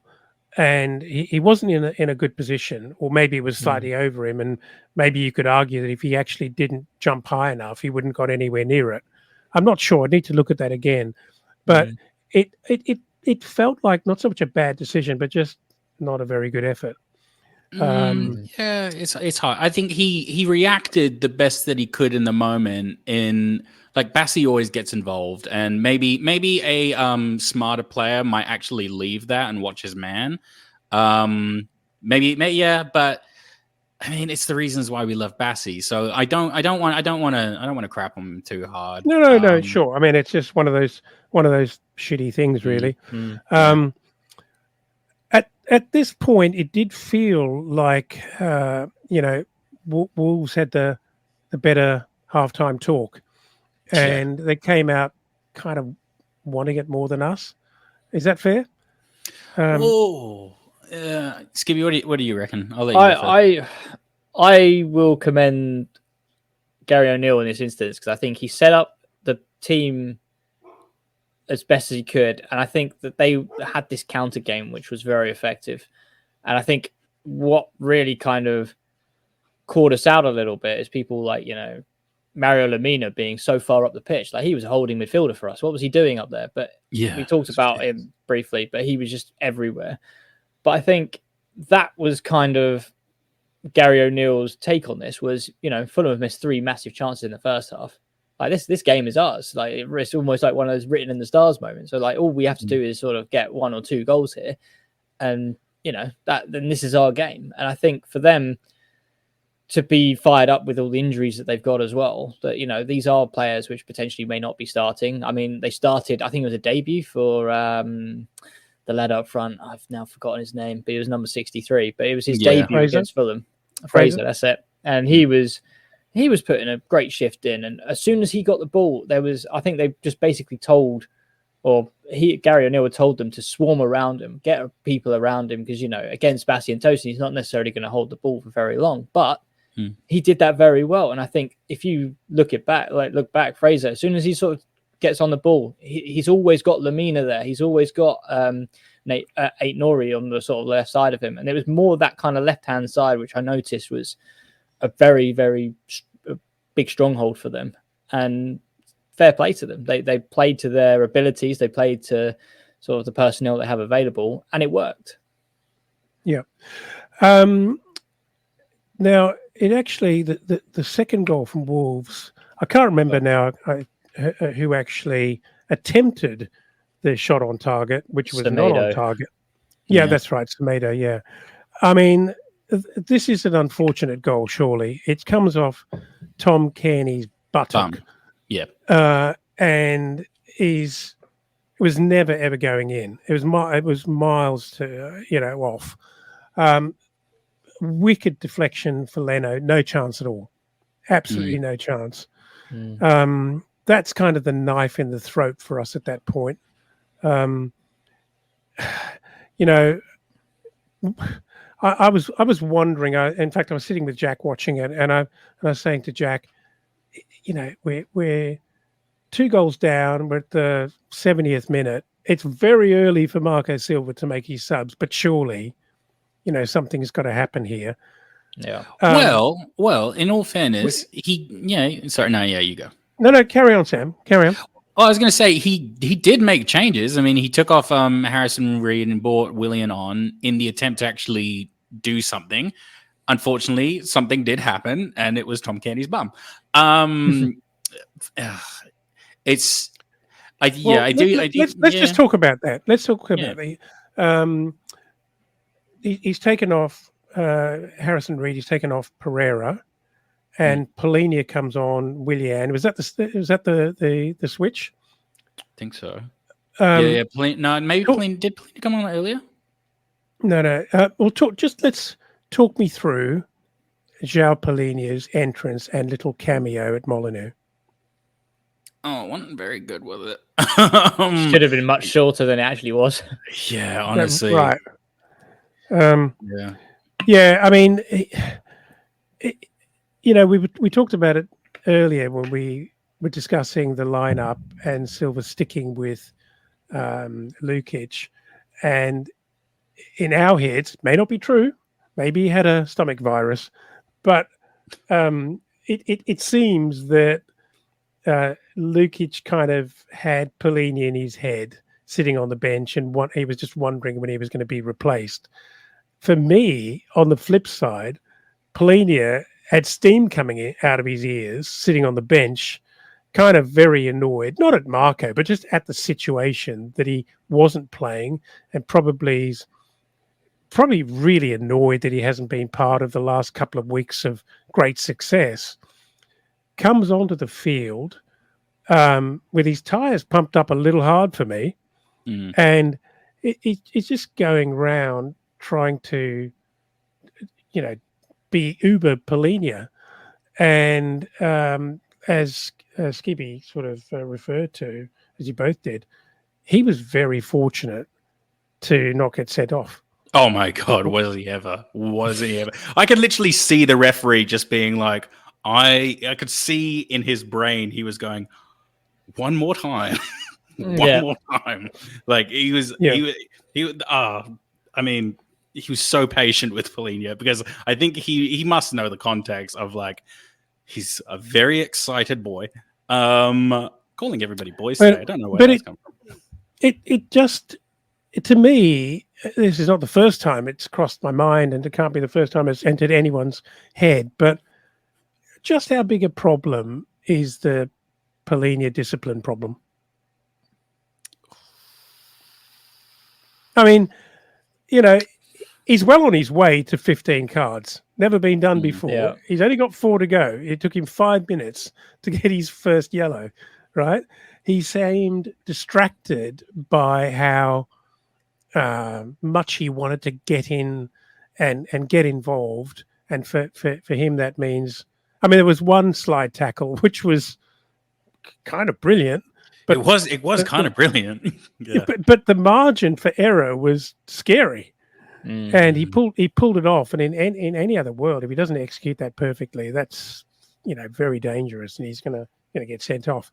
and he wasn't in a good position, or maybe it was slightly over him, and maybe you could argue that if he actually didn't jump high enough, he wouldn't got anywhere near it. I'm not sure. I need to look at that again, but it felt like not so much a bad decision, but just not a very good effort. Yeah, it's hard. I think he reacted the best that he could in the moment. In like Bassi always gets involved, and maybe a smarter player might actually leave that and watch his man. Maybe yeah, but I mean, it's the reasons why we love Bassi. So I don't want to crap on him too hard. No, sure. I mean, it's just one of those shitty things, really. At this point, it did feel like Wolves had the better halftime talk, and they came out kind of wanting it more than us. Is that fair? Skibby, what do you reckon? I'll let you go first. I will commend Gary O'Neill in this instance, because I think he set up the team as best as he could, and I think that they had this counter game which was very effective. And I think what really kind of caught us out a little bit is people like Mario Lemina being so far up the pitch. Like, he was a holding midfielder for us. What was he doing up there? But we talked about him briefly, but he was just everywhere. But I think that was kind of Gary O'Neill's take on this. Was Fulham have missed 3 massive chances in the first half. Like, this game is ours. Like, it's almost like one of those written in the stars moments. So like, all we have to do is sort of get 1 or 2 goals here, and then this is our game. And I think for them to be fired up with all the injuries that they've got as well, that these are players which potentially may not be starting. I mean, they started, I think it was a debut for the lad up front. I've now forgotten his name, but he was number 63. But it was his debut against Fulham. Fraser, that's it. And he was putting a great shift in, and as soon as he got the ball, I think they just basically told, or Gary O'Neill had told them to swarm around him, get people around him, because against Bassi and Tosin, he's not necessarily going to hold the ball for very long, but he did that very well. And I think if you look back, Fraser, as soon as he sort of gets on the ball, he's always got Lemina there. He's always got Ait Nori on the sort of left side of him, and it was more that kind of left-hand side, which I noticed was a very, very big stronghold for them. And fair play to them. They played to their abilities. They played to sort of the personnel they have available, and it worked. Yeah. Now, it actually, the second goal from Wolves, I can't remember now who actually attempted the shot on target, which was not on target. Yeah, that's right, Semedo, yeah. I mean, this is an unfortunate goal, surely. It comes off Tom Cairney's buttock. And it was never, ever going in. It was miles to, off. Wicked deflection for Leno. No chance at all. Absolutely no chance. That's kind of the knife in the throat for us at that point. I was wondering. In fact, I was sitting with Jack watching it, and I was saying to Jack, we're 2 goals down. We're at the 70th minute. It's very early for Marco Silva to make his subs, but surely, something's got to happen here. Yeah. Well. In all fairness, Sorry, no, yeah, you go. No, carry on, Sam. Carry on. Oh, I was going to say he did make changes. I mean, he took off Harrison Reed and brought Willian on in the attempt to actually do something. Unfortunately, something did happen, and it was Tom Cairney's bum. Let's just talk about that. Let's talk about the. He's taken off Harrison Reed. He's taken off Pereira, and Polinia comes on Willian. Was that the switch? I think so. Maybe Polinia did Polinia come on earlier? No. Let's talk me through João Polinia's entrance and little cameo at Molineux. Oh, I wasn't very good with it. Should have been much shorter than it actually was. Yeah, honestly. Right. Yeah. I mean, we talked about it earlier when we were discussing the lineup and Silva sticking with Lukic, and in our heads, may not be true. Maybe he had a stomach virus, but it seems that Lukic kind of had Polina in his head, sitting on the bench, and he was just wondering when he was going to be replaced. For me, on the flip side, Polina had steam coming out of his ears, sitting on the bench, kind of very annoyed, not at Marco, but just at the situation that he wasn't playing, and probably really annoyed that he hasn't been part of the last couple of weeks of great success. Comes onto the field with his tyres pumped up a little hard for me, and it's just going round trying to, be uber Polina, and as Skibby sort of referred to, as you both did, he was very fortunate to not get sent off. Oh my God, was he ever? I could literally see the referee just being like, I could see in his brain, he was going, one more time. One more time. Like he was so patient with Polina, because I think he must know the context of, like, he's a very excited boy. Calling everybody boys today. I don't know where that's come from. It just, to me, this is not the first time it's crossed my mind, and it can't be the first time it's entered anyone's head, but just how big a problem is the Polina discipline problem? I mean, he's well on his way to 15 cards. Never been done before. Yeah. He's only got 4 to go. It took him 5 minutes to get his first yellow, right? He seemed distracted by how much he wanted to get in and get involved. And for him, that means, there was one slide tackle, which was kind of brilliant. But it was kind of brilliant. Yeah. But the margin for error was scary. And he pulled it off. And in any other world, if he doesn't execute that perfectly, that's very dangerous, and he's gonna get sent off.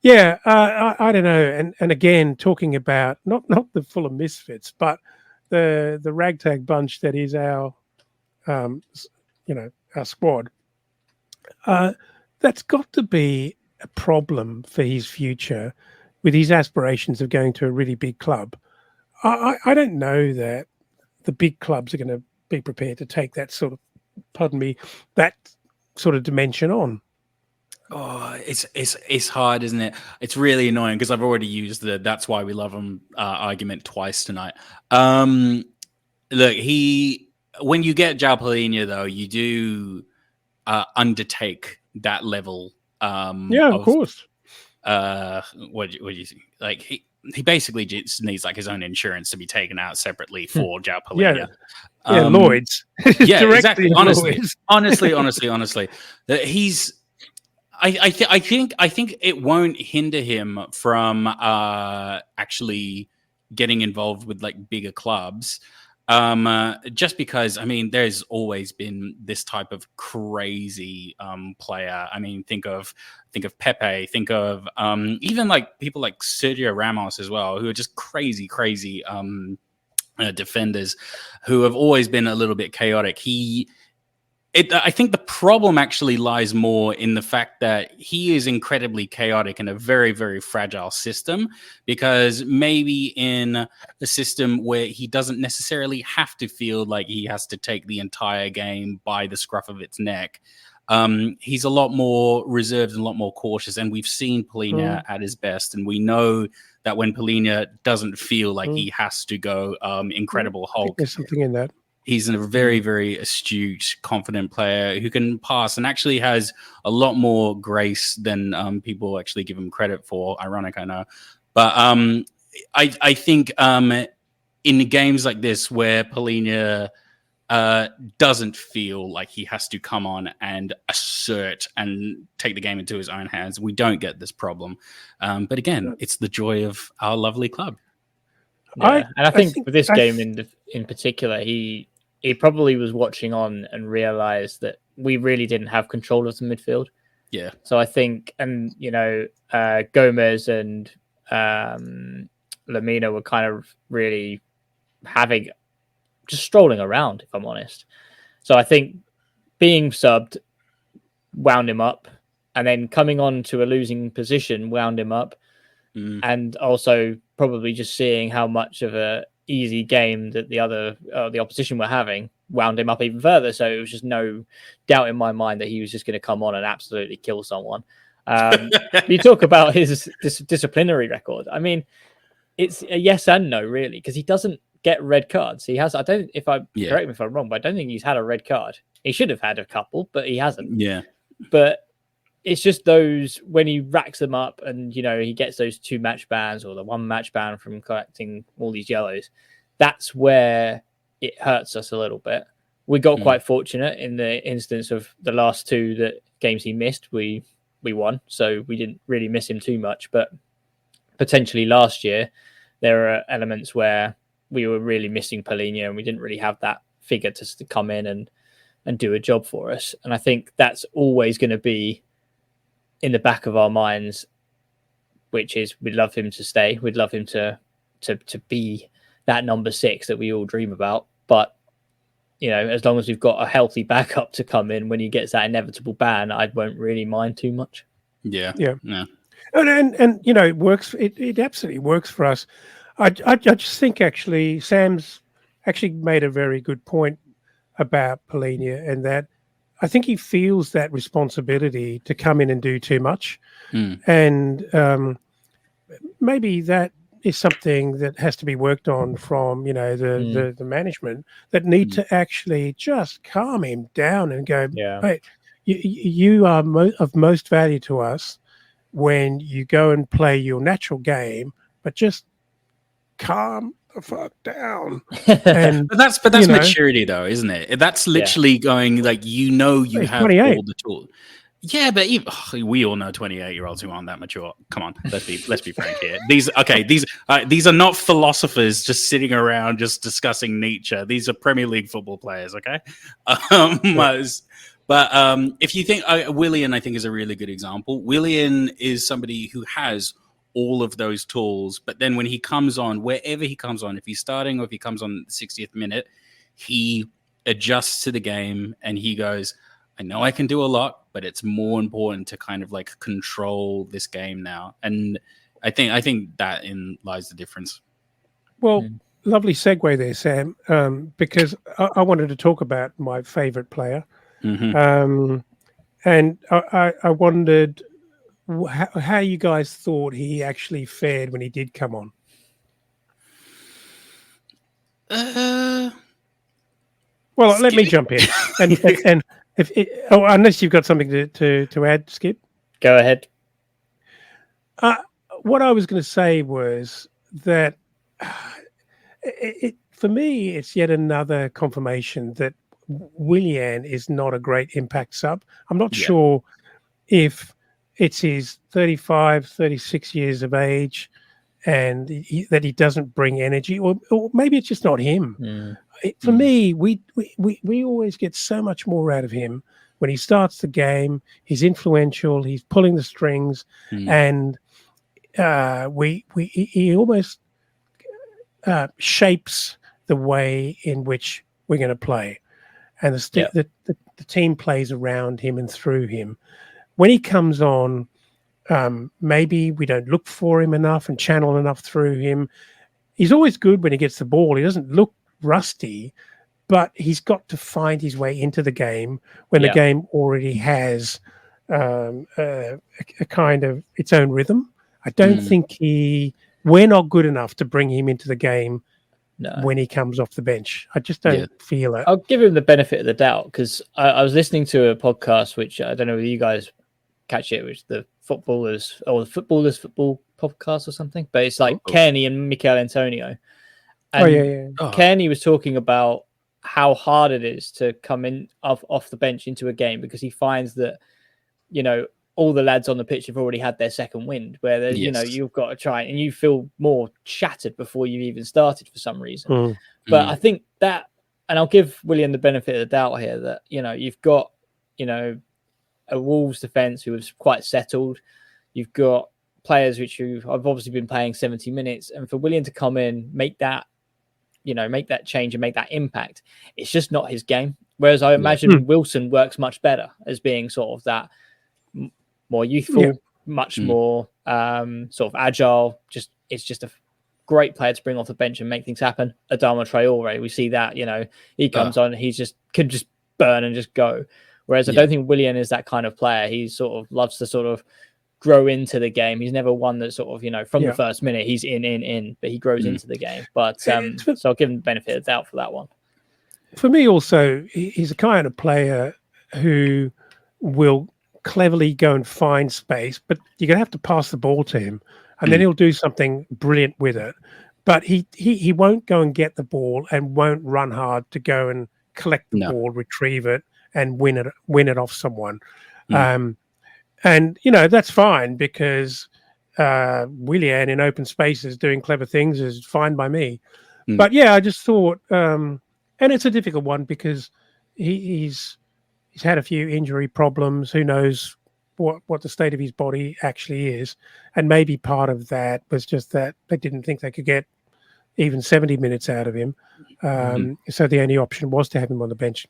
Yeah, I don't know. And again, talking about not the Fulham misfits, but the ragtag bunch that is our our squad. That's got to be a problem for his future, with his aspirations of going to a really big club. I don't know that the big clubs are going to be prepared to take that sort of, that sort of dimension on. Oh, it's hard, isn't it? It's really annoying, because I've already used the "that's why we love him" argument twice tonight. Look, when you get João Palhinha, though, you do undertake that level. Of course. What do you think? Like he basically just needs, like, his own insurance to be taken out separately for João Palhinha. Lloyd's. Yeah, exactly. Honestly, he's. I think it won't hinder him from actually getting involved with, like, bigger clubs. Just because, there's always been this type of crazy player. Think of Pepe, think of even, like, people like Sergio Ramos as well, who are just crazy defenders who have always been a little bit chaotic. I think the problem actually lies more in the fact that he is incredibly chaotic in a very, very fragile system, because maybe in a system where he doesn't necessarily have to feel like he has to take the entire game by the scruff of its neck, he's a lot more reserved and a lot more cautious. And we've seen Polina at his best, and we know that when Polina doesn't feel like he has to go Incredible Hulk, there's something in that. He's a very, very astute, confident player who can pass and actually has a lot more grace than people actually give him credit for. Ironic, I know. But I think in games like this where Polina doesn't feel like he has to come on and assert and take the game into his own hands, we don't get this problem. But again, it's the joy of our lovely club. Yeah. I think for this game in particular, he probably was watching on and realized that we really didn't have control of the midfield. Yeah. So I think, and Gomez and Lamina were kind of really having just strolling around, if I'm honest. So I think being subbed wound him up, and then coming on to a losing position wound him up, and also probably just seeing how much of a easy game that the opposition were having wound him up even further. So it was just no doubt in my mind that he was just going to come on and absolutely kill someone. You talk about his disciplinary record. I mean, it's a yes and no, really, because he doesn't get red cards. He has. Correct me if I'm wrong, but I don't think he's had a red card. He should have had a couple, but he hasn't. Yeah. But it's just those when he racks them up, and he gets those 2 match bans or the 1 match ban from collecting all these yellows. That's where it hurts us a little bit. We got quite fortunate in the instance of the last 2 games he missed. We won, so we didn't really miss him too much. But potentially last year, there are elements where we were really missing Paulinho, and we didn't really have that figure to come in and do a job for us. And I think that's always going to be in the back of our minds, which is we'd love him to stay. We'd love him to be that number 6 that we all dream about. But, as long as we've got a healthy backup to come in when he gets that inevitable ban, I won't really mind too much. Yeah. And it works. It absolutely works for us. I just think actually Sam's actually made a very good point about Paulinho, and that I think he feels that responsibility to come in and do too much. And maybe that is something that has to be worked on from, the management, that need to actually just calm him down and go, hey, you are of most value to us when you go and play your natural game, but just calm the fuck down. And but that's maturity, though, isn't it? That's literally going like, you have 28. all the tools. Yeah, but we all know 28-year-olds who aren't that mature. Come on, let's be frank here. These are not philosophers just sitting around just discussing Nietzsche. These are Premier League football players. Okay, but if you think Willian, I think is a really good example. Willian is somebody who has all of those tools, but then when he comes on, wherever he comes on, if he's starting or if he comes on the 60th minute, he adjusts to the game and he goes, I know I can do a lot, but it's more important to kind of like control this game now. And I think that in lies the difference. Well, lovely segue there, Sam, because I wanted to talk about my favorite player. And I wondered how you guys thought he actually fared when he did come on. Well, let me jump in, and unless you've got something to add, Skip, go ahead. What I was going to say was that for me, it's yet another confirmation that Willian is not a great impact sub. I'm not sure if it's his 35, 36 years of age and that he doesn't bring energy, or maybe it's just not him. For me, we always get so much more out of him when he starts the game. He's influential. He's pulling the strings, and he almost shapes the way in which we're going to play, and the team plays around him and through him. When he comes on, maybe we don't look for him enough and channel enough through him. He's always good when he gets the ball. He doesn't look rusty, but he's got to find his way into the game when the game already has a kind of its own rhythm. I don't think we're not good enough to bring him into the game when he comes off the bench. I just don't feel it. I'll give him the benefit of the doubt, because I was listening to a podcast, which I don't know whether you guys catch it, which the footballers football podcast or something, but it's like Kearney and Mikel Antonio. And Kearney was talking about how hard it is to come in off the bench into a game, because he finds that, all the lads on the pitch have already had their second wind, where there's, you've got to try and you feel more shattered before you've even started for some reason. But I think that, and I'll give Willian the benefit of the doubt here, that, you've got, a Wolves defence who was quite settled. You've got players which I've obviously been playing 70 minutes, and for Willian to come in, make that make that change and make that impact. It's just not his game. Whereas I imagine Wilson works much better as being sort of that more youthful, much more sort of agile. It's just a great player to bring off the bench and make things happen. Adama Traore, we see that, he comes on, he could just burn and just go. Whereas I don't think Willian is that kind of player. He sort of loves to sort of grow into the game. He's never one that sort of, from the first minute, he's in, but he grows into the game. But so I'll give him the benefit of the doubt for that one. For me also, he's a kind of player who will cleverly go and find space, but you're going to have to pass the ball to him, and then he'll do something brilliant with it. But he won't go and get the ball and won't run hard to go and collect the ball, retrieve it, and win it off someone. And that's fine, because Willian in open spaces doing clever things is fine by me. But I just thought, and it's a difficult one because he's had a few injury problems. Who knows what the state of his body actually is? And maybe part of that was just that they didn't think they could get even 70 minutes out of him. So the only option was to have him on the bench.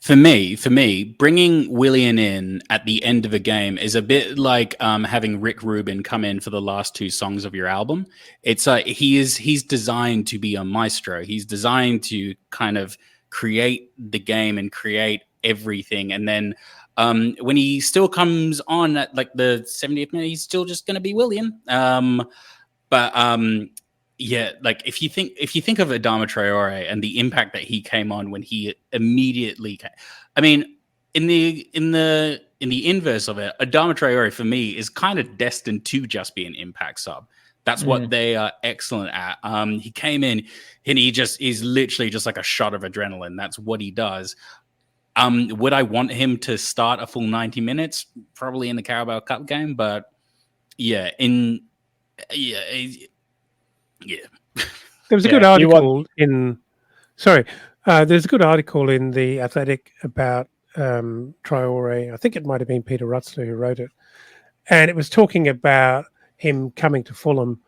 For me, bringing Willian in at the end of a game is a bit like having Rick Rubin come in for the last 2 songs of your album. It's he's designed to be a maestro. He's designed to kind of create the game and create everything. And then when he still comes on at like the 70th minute, he's still just going to be Willian. Yeah, like if you think of Adama Traore and the impact that he came on when he immediately came, I mean, in the inverse of it, Adama Traore for me is kind of destined to just be an impact sub. That's what they are excellent at. He came in and he just is literally just like a shot of adrenaline. That's what he does. Would I want him to start a full 90 minutes? Probably in the Carabao Cup game, but yeah. There was a good article there's a good article in The Athletic about Traore. I think it might have been Peter Rutzler who wrote it. And it was talking about him coming to Fulham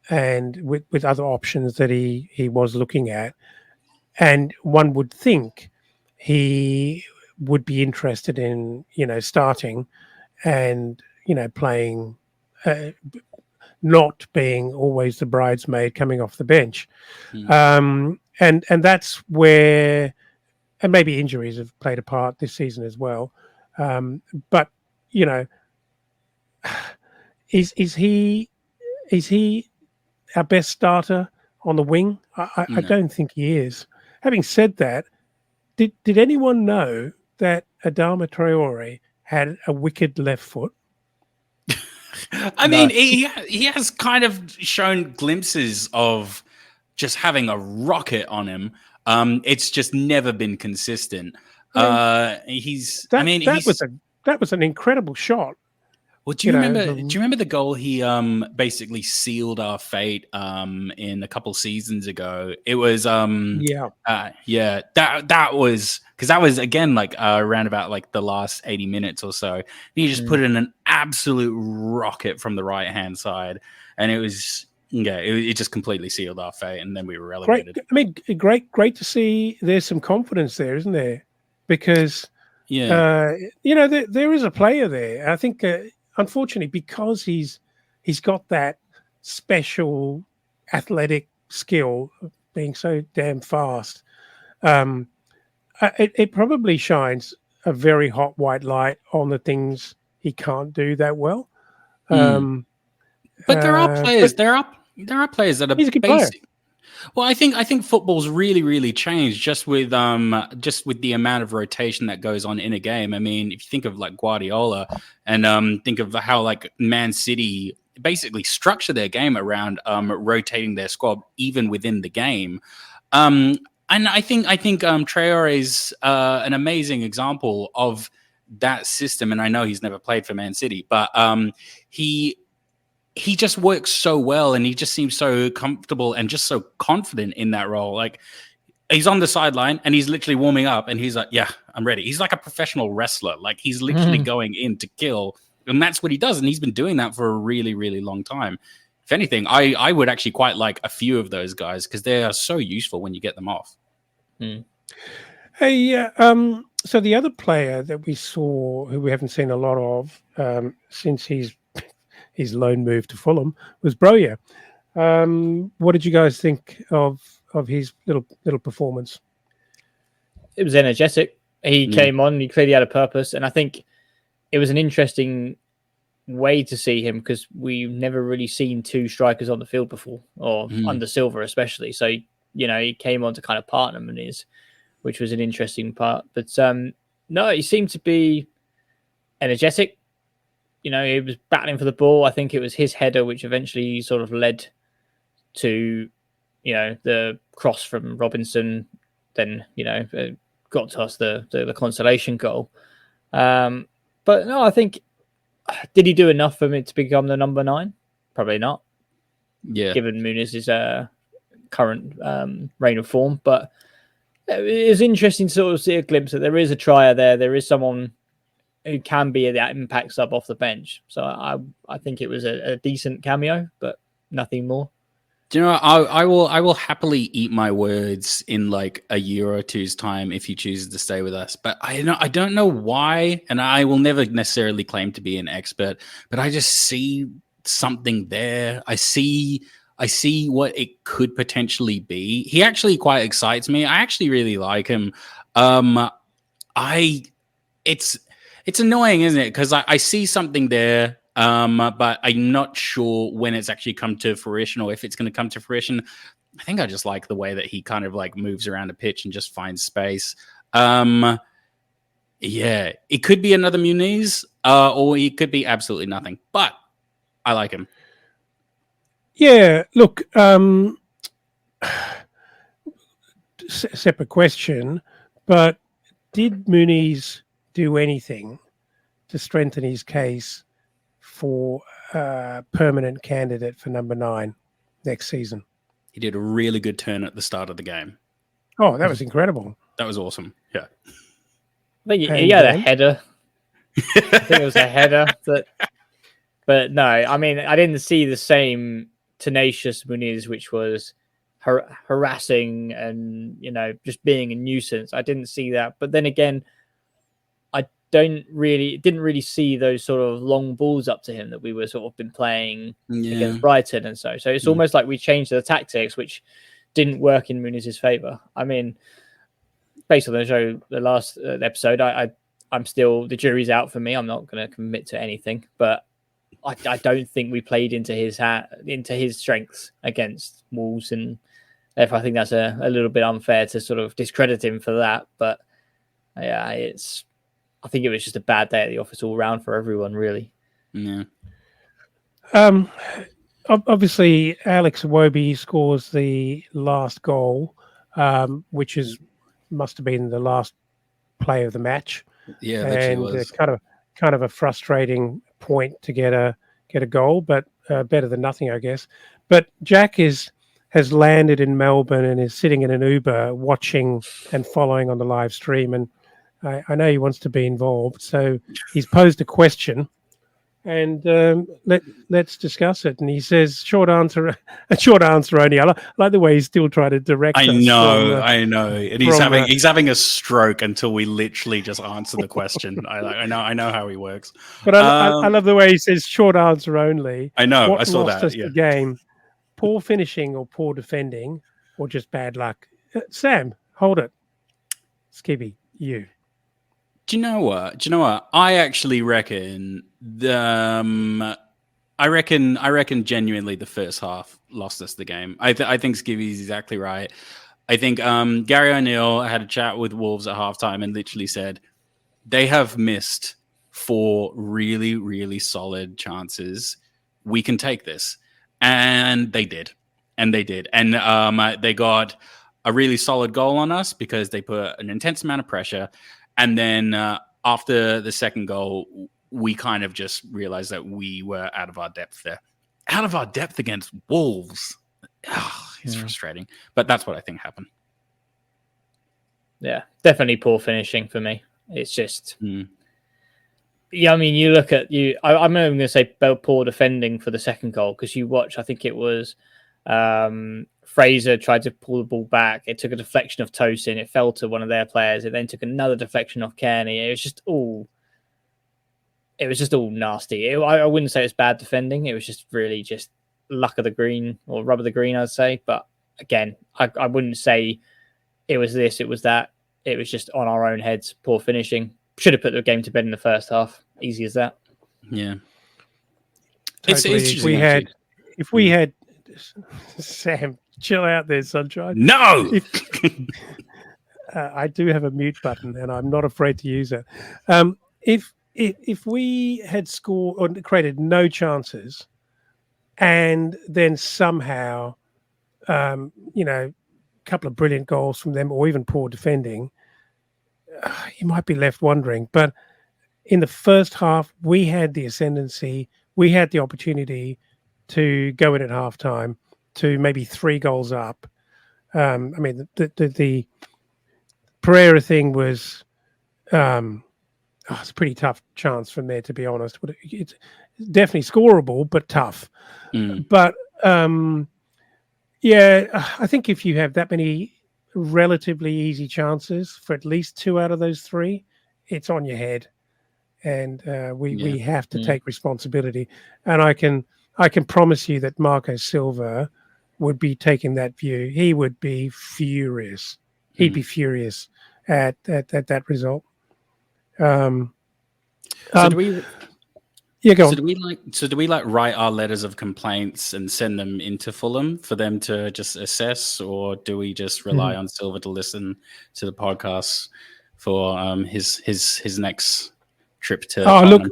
and with other options that he was looking at. And one would think he would be interested in, starting and, playing, not being always the bridesmaid coming off the bench. And that's where, and maybe injuries have played a part this season as well. But, is he our best starter on the wing? I don't think he is. Having said that, did anyone know that Adama Traore had a wicked left foot? I mean, he has kind of shown glimpses of just having a rocket on him. It's just never been consistent. That was an incredible shot. Well, do you remember the goal he basically sealed our fate in a couple seasons ago? It was that was because that was again like around about like the last 80 minutes or so. And he just put in an absolute rocket from the right hand side, and it was it just completely sealed our fate, and then we were relegated. Great to see. There's some confidence there, isn't there? Because there is a player there. I think. Unfortunately, because he's got that special athletic skill of being so damn fast, it probably shines a very hot white light on the things he can't do that well. But there are players. There are players that are he's a good player. Well, I think football's really changed just with the amount of rotation that goes on in a game. I mean, if you think of like Guardiola and think of how like Man City basically structure their game around rotating their squad even within the game. And I think Traore is an amazing example of that system. And I know he's never played for Man City, but he just works so well, and he just seems so comfortable and just so confident in that role. Like he's on the sideline and he's literally warming up and he's like, yeah, I'm ready. He's like a professional wrestler. Like he's literally going in to kill, and that's what he does. And he's been doing that for a really, really long time. If anything, I would actually quite like a few of those guys because they are so useful when you get them off. Hey, so the other player that we saw, who we haven't seen a lot of since his loan move to Fulham, was Broja. What did you guys think of his little performance? It was energetic. He came on, he clearly had a purpose, and I think it was an interesting way to see him because we've never really seen two strikers on the field before, or under Silva especially. So, he came on to kind of partner Muniz, which was an interesting part. But no, he seemed to be energetic. He was battling for the ball. I think it was his header which eventually sort of led to, the cross from Robinson. Then, got to us the consolation goal. But no, I think, did he do enough for me to become the number 9? Probably not. Yeah. Given Muniz's current reign of form. But it was interesting to sort of see a glimpse that there is a trier there. There is someone who can be that impact sub off the bench. So I think it was a decent cameo, but nothing more. Do you know what? I will happily eat my words in like a year or two's time if he chooses to stay with us. But I don't know why, and I will never necessarily claim to be an expert, but I just see something there. I see what it could potentially be. He actually quite excites me. I actually really like him. It's annoying, isn't it? Because I see something there. But I'm not sure when it's actually come to fruition or if it's going to come to fruition. I think I just like the way that he kind of like moves around a pitch and just finds space. Yeah, it could be another Muniz, or he could be absolutely nothing, but I like him. Yeah, look, separate question, but did Muniz do anything to strengthen his case for a permanent candidate for number 9 next season? He did a really good turn at the start of the game. Oh, that was incredible. That was awesome. Yeah. I think he had a header. I think it was a header. But no, I mean, I didn't see the same tenacious Muniz, which was harassing and, just being a nuisance. I didn't see that. But then again, didn't really see those sort of long balls up to him that we were sort of been playing against Brighton and so it's almost like we changed the tactics, which didn't work in Muniz's favour. I mean, based on the last episode, I'm still, the jury's out for me. I'm not going to commit to anything, but I don't think we played into his strengths against Wolves, and therefore I think that's a little bit unfair to sort of discredit him for that. But yeah, I think it was just a bad day at the office all round for everyone, really. Yeah. Obviously, Alex Iwobi scores the last goal, which must have been the last play of the match. Yeah, and was. kind of a frustrating point to get a goal, but better than nothing, I guess. But Jack has landed in Melbourne and is sitting in an Uber watching and following on the live stream, and I know he wants to be involved, so he's posed a question, and let's discuss it. And he says, short answer only. I like the way he's still trying to direct us. I know, and he's having a stroke until we literally just answer the question. I know how he works. But I love the way he says short answer only. I know, what I saw lost that. Us the game, poor finishing or poor defending, or just bad luck. Sam, hold it. Skibby, you. Do you know what? I actually reckon I reckon genuinely the first half lost us the game. I think Skibby's exactly right. I think Gary O'Neill had a chat with Wolves at halftime and literally said they have missed 4 really, really solid chances. We can take this. And they did. And they got a really solid goal on us because they put an intense amount of pressure. And then after the second goal, we kind of just realized that we were out of our depth there. Out of our depth against Wolves. It's frustrating. But that's what I think happened. Yeah, definitely poor finishing for me. It's just... Yeah, I mean, you look at you. I'm not even going to say poor defending for the second goal because you watch. I think it was Fraser tried to pull the ball back. It took a deflection of Tosin. It fell to one of their players. It then took another deflection off Kearney. It was just all nasty. I wouldn't say it's bad defending. It was just really just luck of the green or rub of the green, I'd say. But again, I wouldn't say it was this, it was that. It was just on our own heads, poor finishing. Should have put the game to bed in the first half. Easy as that. Yeah. Totally. If we had Sam, chill out there, sunshine. No. I do have a mute button, and I'm not afraid to use it. If we had scored or created no chances, and then somehow, a couple of brilliant goals from them, or even poor defending, you might be left wondering. But in the first half, we had the ascendancy. We had the opportunity to go in at halftime to maybe 3 goals up. The Pereira thing was it's a pretty tough chance from there, to be honest. It's definitely scoreable, but tough. But I think if you have that many relatively easy chances for at least 2 out of those 3, it's on your head, and we have to take responsibility. And I can promise you that Marco Silva would be taking that view. He would be furious. He'd be furious at that result. Do we write our letters of complaints and send them into Fulham for them to just assess, or do we just rely on Silva to listen to the podcast for his next trip to Tottenham? Look,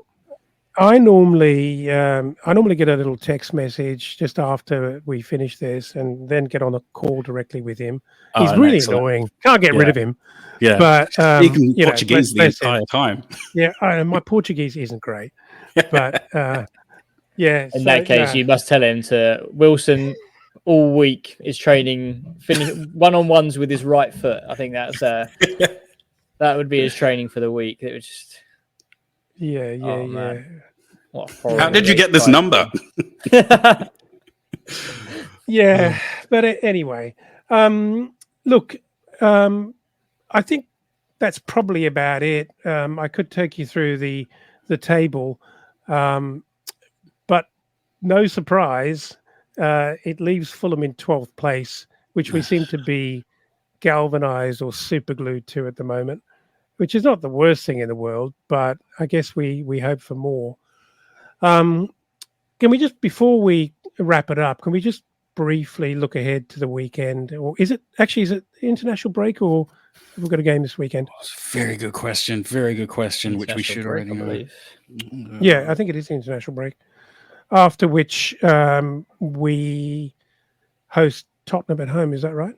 I normally get a little text message just after we finish this, and then get on a call directly with him. He's really annoying. Can't get rid of him. Yeah, but he can Portuguese the entire time. Yeah, my Portuguese isn't great, but in that case, you must tell him to Wilson all week is training, finish one-on-ones with his right foot. I think that's that would be his training for the week. It was just What How did you get this number? But anyway, look, I think that's probably about it. I could take you through the table, but no surprise, it leaves Fulham in 12th place, which we seem to be galvanized or super glued to at the moment, which is not the worst thing in the world, but I guess we hope for more. Can we just, before we wrap it up, can we just briefly look ahead to the weekend? Or is it international break, or have we got a game this weekend? Very good question, which we should already know. Yeah, I think it is international break. After which we host Tottenham at home, is that right?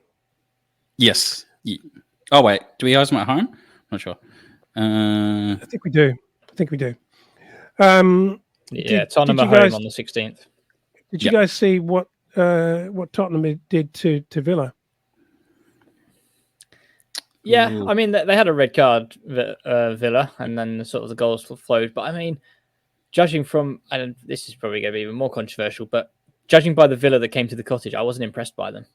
Yes. Oh, wait, do we host them at home? I'm not sure. I think we do. Tottenham at home on the 16th. Did you guys see what Tottenham did to Villa? Yeah, I mean, they had a red card, Villa, and then the goals flowed. But I mean, judging from, and this is probably going to be even more controversial, but judging by the Villa that came to the Cottage, I wasn't impressed by them.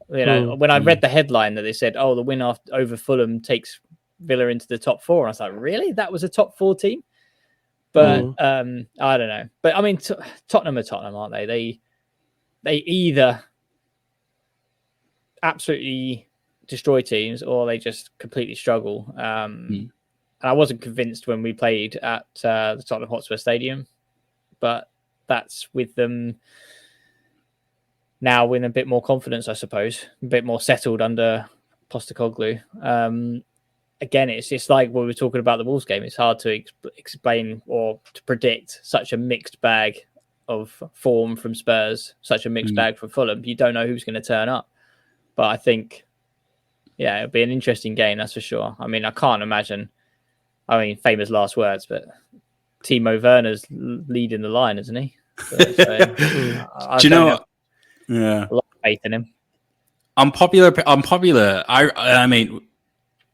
When I read the headline that they said, the win over Fulham takes Villa into the top 4, I was like, really? That was a top 4 team? But I don't know. But I mean, Tottenham are Tottenham, aren't they? They either absolutely destroy teams or they just completely struggle. And I wasn't convinced when we played at the Tottenham Hotspur Stadium, but that's with them now with a bit more confidence, I suppose, a bit more settled under Postecoglou. Again, it's just like what we were talking about the Wolves game. It's hard to explain or to predict such a mixed bag of form from Spurs, such a mixed bag from Fulham. You don't know who's going to turn up. But I think, it'll be an interesting game, that's for sure. I mean, I can't imagine, famous last words, but Timo Werner's leading the line, isn't he? Do you know what? Yeah. A lot of faith in him. Unpopular. I mean,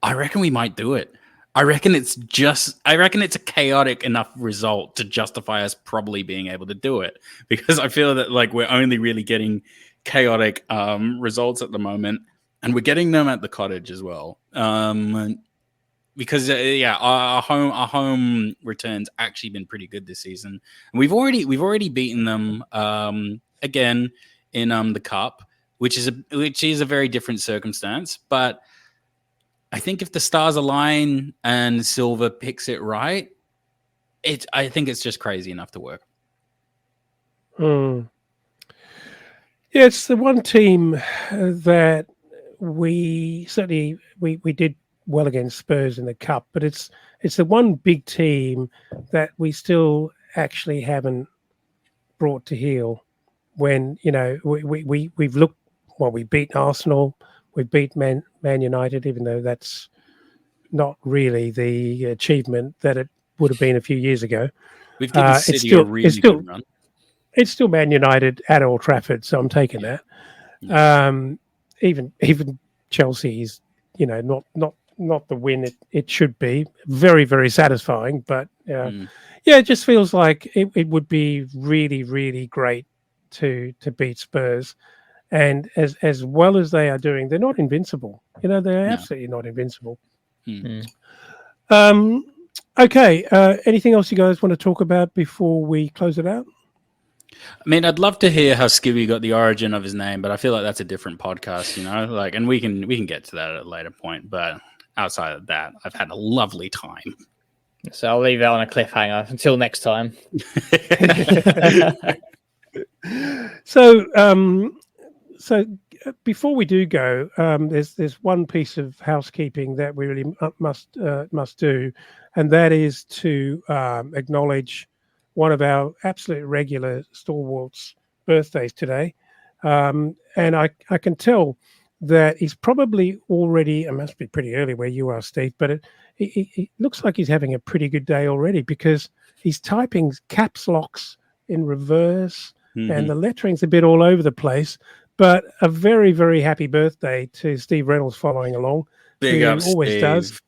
I reckon we might do it. I reckon it's a chaotic enough result to justify us probably being able to do it, because I feel that like we're only really getting chaotic results at the moment, and we're getting them at the Cottage as well. Because our home return's actually been pretty good this season. And we've already beaten them again in the Cup, which is a very different circumstance, but I think if the stars align and Silver picks it right, I think it's just crazy enough to work. Yeah, it's the one team that we certainly we did well against Spurs in the Cup, but it's the one big team that we still actually haven't brought to heel. When we've looked, well, we beat Arsenal. We beat Man United, even though that's not really the achievement that it would have been a few years ago. We've given City a really good run. It's still Man United at Old Trafford, so I'm taking that. Even Chelsea is, not the win it should be. Very, very satisfying, but it just feels like it would be really, really great to beat Spurs. And as well as they are doing, they're not invincible. They're absolutely not invincible. Okay. Anything else you guys want to talk about before we close it out? I mean, I'd love to hear how Skibby got the origin of his name, but I feel like that's a different podcast, and we can get to that at a later point. But outside of that, I've had a lovely time. So I'll leave it on a cliffhanger until next time. So before we do go, there's one piece of housekeeping that we really must do, and that is to acknowledge one of our absolute regular stalwarts' birthdays today. And I can tell that he's probably already, it must be pretty early where you are, Steve, but it looks like he's having a pretty good day already, because he's typing caps locks in reverse, and the lettering's a bit all over the place. But a very, very happy birthday to Steve Reynolds following along. Big up, always Steve. Does.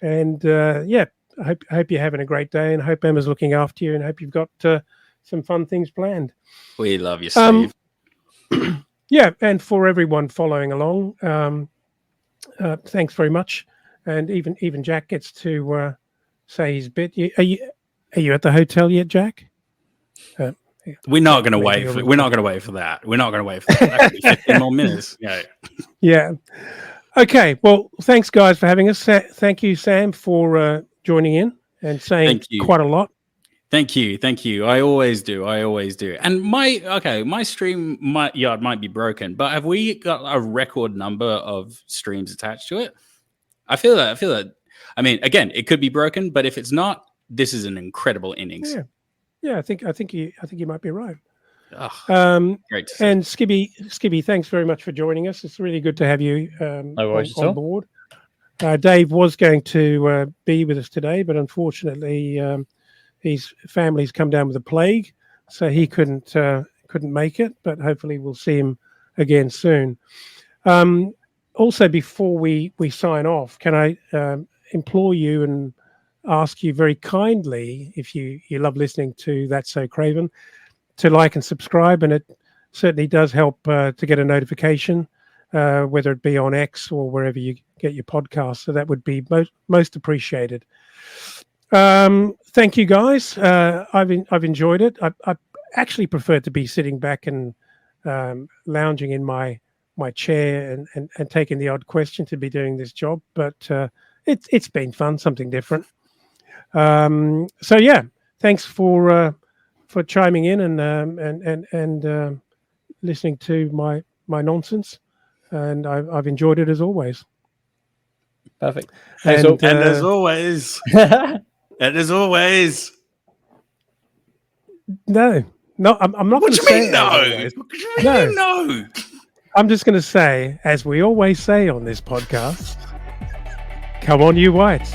And I hope you're having a great day, and hope Emma's looking after you, and hope you've got some fun things planned. We love you, Steve. And for everyone following along, thanks very much. And even Jack gets to say his bit. Are you at the hotel yet, Jack? We're not going to wait. We're not going to wait for that. That could be 15 more minutes. Yeah. Okay. Well, thanks, guys, for having us. Thank you, Sam, for joining in and saying quite a lot. Thank you. I always do. And my stream might be broken, but have we got a record number of streams attached to it? I feel that. I mean, again, it could be broken, but if it's not, this is an incredible innings. Yeah, I think you might be right. Great to see. And Skibby, thanks very much for joining us. It's really good to have you on board. Dave was going to be with us today, but unfortunately, his family's come down with a plague, so he couldn't make it. But hopefully, we'll see him again soon. Also, before we sign off, can I implore you and ask you very kindly, if you love listening to That's So Craven, to like and subscribe, and it certainly does help to get a notification, whether it be on X or wherever you get your podcasts. So that would be most appreciated. Thank you, guys. I've enjoyed it. I actually prefer to be sitting back and lounging in my chair and taking the odd question to be doing this job, but it's been fun, something different. So yeah, thanks for chiming in and listening to my nonsense, and I've enjoyed it as always. Perfect. And as always, no, I'm not. What do you mean no? No. I'm just going to say, as we always say on this podcast, come on, you whites.